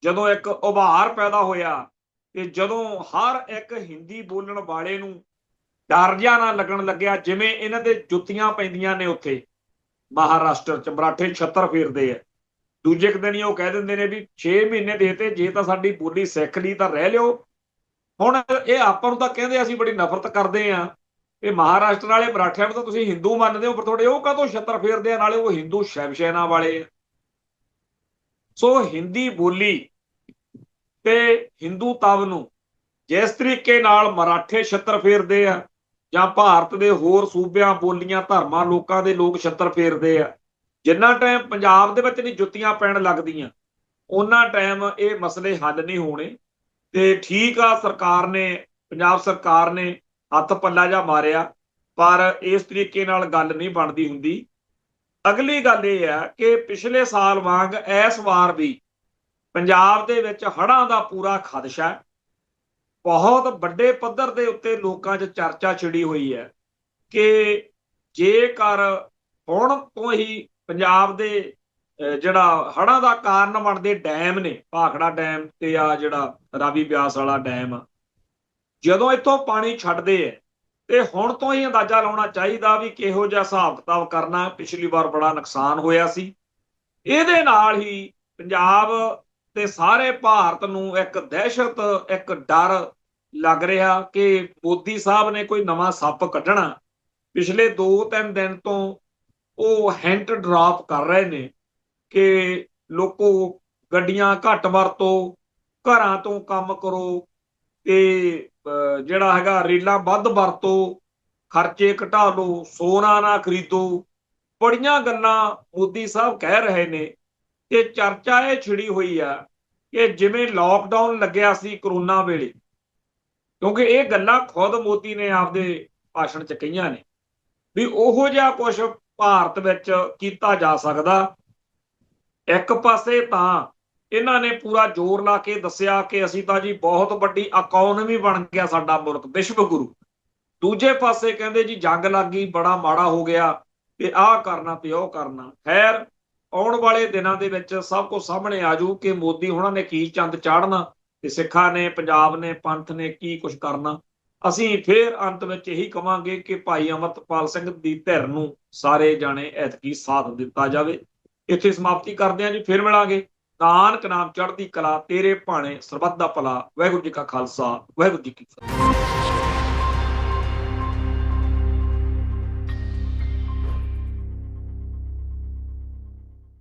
ਜਦੋਂ ਇੱਕ ਉਭਾਰ ਪੈਦਾ ਹੋਇਆ ਤੇ ਜਦੋਂ ਹਰ ਇੱਕ ਹਿੰਦੀ ਬੋਲਣ ਵਾਲੇ ਨੂੰ ਡਰ ਜਿਹਾ ਨਾ ਲੱਗਣ ਲੱਗਿਆ, ਜਿਵੇਂ ਇਹਨਾਂ ਦੇ ਜੁੱਤੀਆਂ ਪੈਂਦੀਆਂ ਨੇ ਉੱਥੇ ਮਹਾਰਾਸ਼ਟਰ 'ਚ ਮਰਾਠੇ ਛੱਤਰ ਫੇਰਦੇ ਆ। ਦੂਜੇ ਦਿਨ ਹੀ ਉਹ ਕਹਿ ਦਿੰਦੇ ਨੇ ਵੀ 6 ਮਹੀਨੇ ਦੇਤੇ, ਜੇ ਤਾਂ ਸਾਡੀ ਬੋਲੀ ਸਿੱਖ ਲਈ ਤਾਂ ਰਹਿ ਲਿਓ। ਹੁਣ ਇਹ ਆਪਾਂ ਨੂੰ ਤਾਂ ਕਹਿੰਦੇ ਅਸੀਂ ਬੜੀ ਨਫ਼ਰਤ ਕਰਦੇ ਆ, ਇਹ ਮਹਾਰਾਸ਼ਟਰ ਵਾਲੇ ਮਰਾਠਿਆਂ ਨੂੰ ਤਾਂ ਤੁਸੀਂ ਹਿੰਦੂ ਮੰਨਦੇ ਹੋ, ਪਰ ਤੁਹਾਡੇ ਉਹ ਕਾਹਤੋਂ ਛੱਤਰ ਫੇਰਦੇ ਆ, ਨਾਲੇ ਉਹ ਹਿੰਦੂ ਸ਼ਿਵ ਸੈਨਾ ਵਾਲੇ ਆ। ਸੋ ਹਿੰਦੀ ਬੋਲੀ ਤੇ ਹਿੰਦੂ ਤਵ ਨੂੰ ਜਿਸ ਤਰੀਕੇ ਨਾਲ ਮਰਾਠੇ ਛੱਤਰ ਫੇਰਦੇ ਆ ਜਾਂ ਭਾਰਤ ਦੇ ਹੋਰ ਸੂਬਿਆਂ ਬੋਲੀਆਂ ਧਰਮਾਂ ਲੋਕਾਂ ਦੇ ਲੋਕ ਛੱਤਰ ਫੇਰਦੇ ਆ, ਜਿੰਨਾ ਟਾਈਮ ਪੰਜਾਬ ਦੇ ਵਿੱਚ ਨਹੀਂ ਜੁੱਤੀਆਂ ਪੈਣ ਲੱਗਦੀਆਂ ਉਹਨਾਂ ਟਾਈਮ ਇਹ ਮਸਲੇ ਹੱਲ ਨਹੀਂ ਹੋਣੇ। ਤੇ ਠੀਕ ਆ, ਸਰਕਾਰ ਨੇ, ਪੰਜਾਬ ਸਰਕਾਰ ਨੇ ਹੱਥ ਪੱਲਾ ਜਾ ਮਾਰਿਆ, ਪਰ ਇਸ ਤਰੀਕੇ ਨਾਲ ਗੱਲ ਨਹੀਂ ਬਣਦੀ ਹੁੰਦੀ। ਅਗਲੀ ਗੱਲ ਇਹ ਹੈ ਕਿ ਪਿਛਲੇ ਸਾਲ ਵਾਂਗ ਇਸ ਵਾਰ ਵੀ ਪੰਜਾਬ ਦੇ ਵਿੱਚ ਹੜ੍ਹਾਂ ਦਾ ਪੂਰਾ ਖਦਸ਼ਾ ਹੈ। ਬਹੁਤ ਵੱਡੇ ਪੱਧਰ ਦੇ ਉੱਤੇ ਲੋਕਾਂ 'ਚ ਚਰਚਾ ਛਿੜੀ ਹੋਈ ਹੈ ਕਿ ਜੇਕਰ ਹੁਣ ਤੋਂ ਹੀ ਪੰਜਾਬ ਦੇ ਜਿਹੜਾ ਹੜ੍ਹਾਂ ਦਾ ਕਾਰਨ ਬਣਦੇ ਡੈਮ ਨੇ, ਭਾਖੜਾ ਡੈਮ ਤੇ ਆ ਜਿਹੜਾ ਰਾਵੀ ਬਿਆਸ ਵਾਲਾ ਡੈਮ, ਜਦੋਂ ਇੱਥੋਂ ਪਾਣੀ ਛੱਡਦੇ ਹੈ ਤੇ ਹੁਣ ਤੋਂ ਹੀ ਅੰਦਾਜ਼ਾ ਲਾਉਣਾ ਚਾਹੀਦਾ ਵੀ ਕਿਹੋ ਜਿਹਾ ਹਿਸਾਬ ਕਿਤਾਬ ਕਰਨਾ। ਪਿਛਲੀ ਵਾਰ ਬੜਾ ਨੁਕਸਾਨ ਹੋਇਆ ਸੀ। ਇਹਦੇ ਨਾਲ ਹੀ ਪੰਜਾਬ ਤੇ ਸਾਰੇ ਭਾਰਤ ਨੂੰ ਇੱਕ ਦਹਿਸ਼ਤ, ਇੱਕ ਡਰ ਲੱਗ ਰਿਹਾ ਕਿ ਮੋਦੀ ਸਾਹਿਬ ਨੇ ਕੋਈ ਨਵਾਂ ਸੱਪ ਕੱਢਣਾ। ਪਿਛਲੇ 2-3 ਦਿਨ ਤੋਂ ਉਹ ਹਿੰਟ ਡ੍ਰੌਪ ਕਰ ਰਹੇ ਨੇ ਕਿ ਲੋਕੋ ਗੱਡੀਆਂ ਘੱਟ ਵਰਤੋ, ਘਰਾਂ ਤੋਂ ਕੰਮ ਕਰੋ, ਤੇ ਜਿਹੜਾ ਹੈਗਾ ਰੇਲਾਂ ਵੱਧ ਵਰਤੋ, ਖਰਚੇ ਘਟਾ ਲਓ, ਸੋਨਾ ਨਾ ਖਰੀਦੋ। ਬੜੀਆਂ ਗੱਲਾਂ ਮੋਦੀ ਸਾਹਿਬ ਕਹਿ ਰਹੇ ਨੇ ਕਿ ਚਰਚਾ ਇਹ ਛਿੜੀ ਹੋਈ ਆ ਕਿ ਜਿਵੇਂ ਲਾਕਡਾਊਨ ਲੱਗਿਆ ਸੀ ਕਰੋਨਾ ਵੇਲੇ, ਕਿਉਂਕਿ ਇਹ ਗੱਲਾਂ ਖੁਦ ਮੋਦੀ ਨੇ ਆਪਦੇ ਭਾਸ਼ਣ 'ਚ ਕਹੀਆਂ ਨੇ ਵੀ ਉਹੋ ਜਿਹਾ ਕੁਝ ਭਾਰਤ ਵਿੱਚ ਕੀਤਾ ਜਾ ਸਕਦਾ। ਇੱਕ ਪਾਸੇ ਤਾਂ ਇਹਨਾਂ ਨੇ ਪੂਰਾ ਜ਼ੋਰ ਲਾ ਕੇ ਦੱਸਿਆ ਕਿ ਅਸੀਂ ਤਾਂ ਜੀ ਬਹੁਤ ਵੱਡੀ ਇਕਨੋਮੀ ਬਣ ਗਿਆ ਸਾਡਾ ਮੁਲਕ, ਵਿਸ਼ਵ ਗੁਰੂ। ਦੂਜੇ ਪਾਸੇ ਕਹਿੰਦੇ ਜੀ ਜੰਗ ਲੱਗ ਗਈ, ਬੜਾ ਮਾੜਾ ਹੋ ਗਿਆ, ਤੇ ਆਹ ਕਰਨਾ ਤੇ ਉਹ ਕਰਨਾ। ਖੈਰ, ਆਉਣ ਵਾਲੇ ਦਿਨਾਂ ਦੇ ਵਿੱਚ ਸਭ ਕੁਝ ਸਾਹਮਣੇ ਆ ਜਾਊ ਕਿ ਮੋਦੀ ਉਹਨਾਂ ਨੇ ਕੀ ਚੰਦ ਚਾੜਨਾ ਤੇ ਸਿੱਖਾਂ ਨੇ, ਪੰਜਾਬ ਨੇ, ਪੰਥ ਨੇ ਕੀ ਕੁਝ ਕਰਨਾ। ਅਸੀਂ ਫਿਰ ਅੰਤ ਵਿੱਚ ਇਹੀ ਕਵਾਂਗੇ ਕਿ ਭਾਈ ਅਮਰਤਪਾਲ ਸਿੰਘ ਦੀ ਧਿਰ ਨੂੰ ਸਾਰੇ ਜਾਣੇ ਐਤਕੀ ਸਾਥ ਦਿੱਤਾ ਜਾਵੇ। ਇੱਥੇ ਸਮਾਪਤੀ ਕਰਦੇ ਹਾਂ ਜੀ, ਫਿਰ ਮਿਲਾਂਗੇ। ਨਾਨਕ ਨਾਮ ਚੜ੍ਹਦੀ ਕਲਾ, ਤੇਰੇ ਭਾਣੇ ਸਰਬੱਤ ਦਾ ਭਲਾ। ਵਾਹਿਗੁਰੂ ਜੀ ਕਾ ਖਾਲਸਾ, ਵਾਹਿਗੁਰੂ ਜੀ ਕੀ ਫਤਿਹ।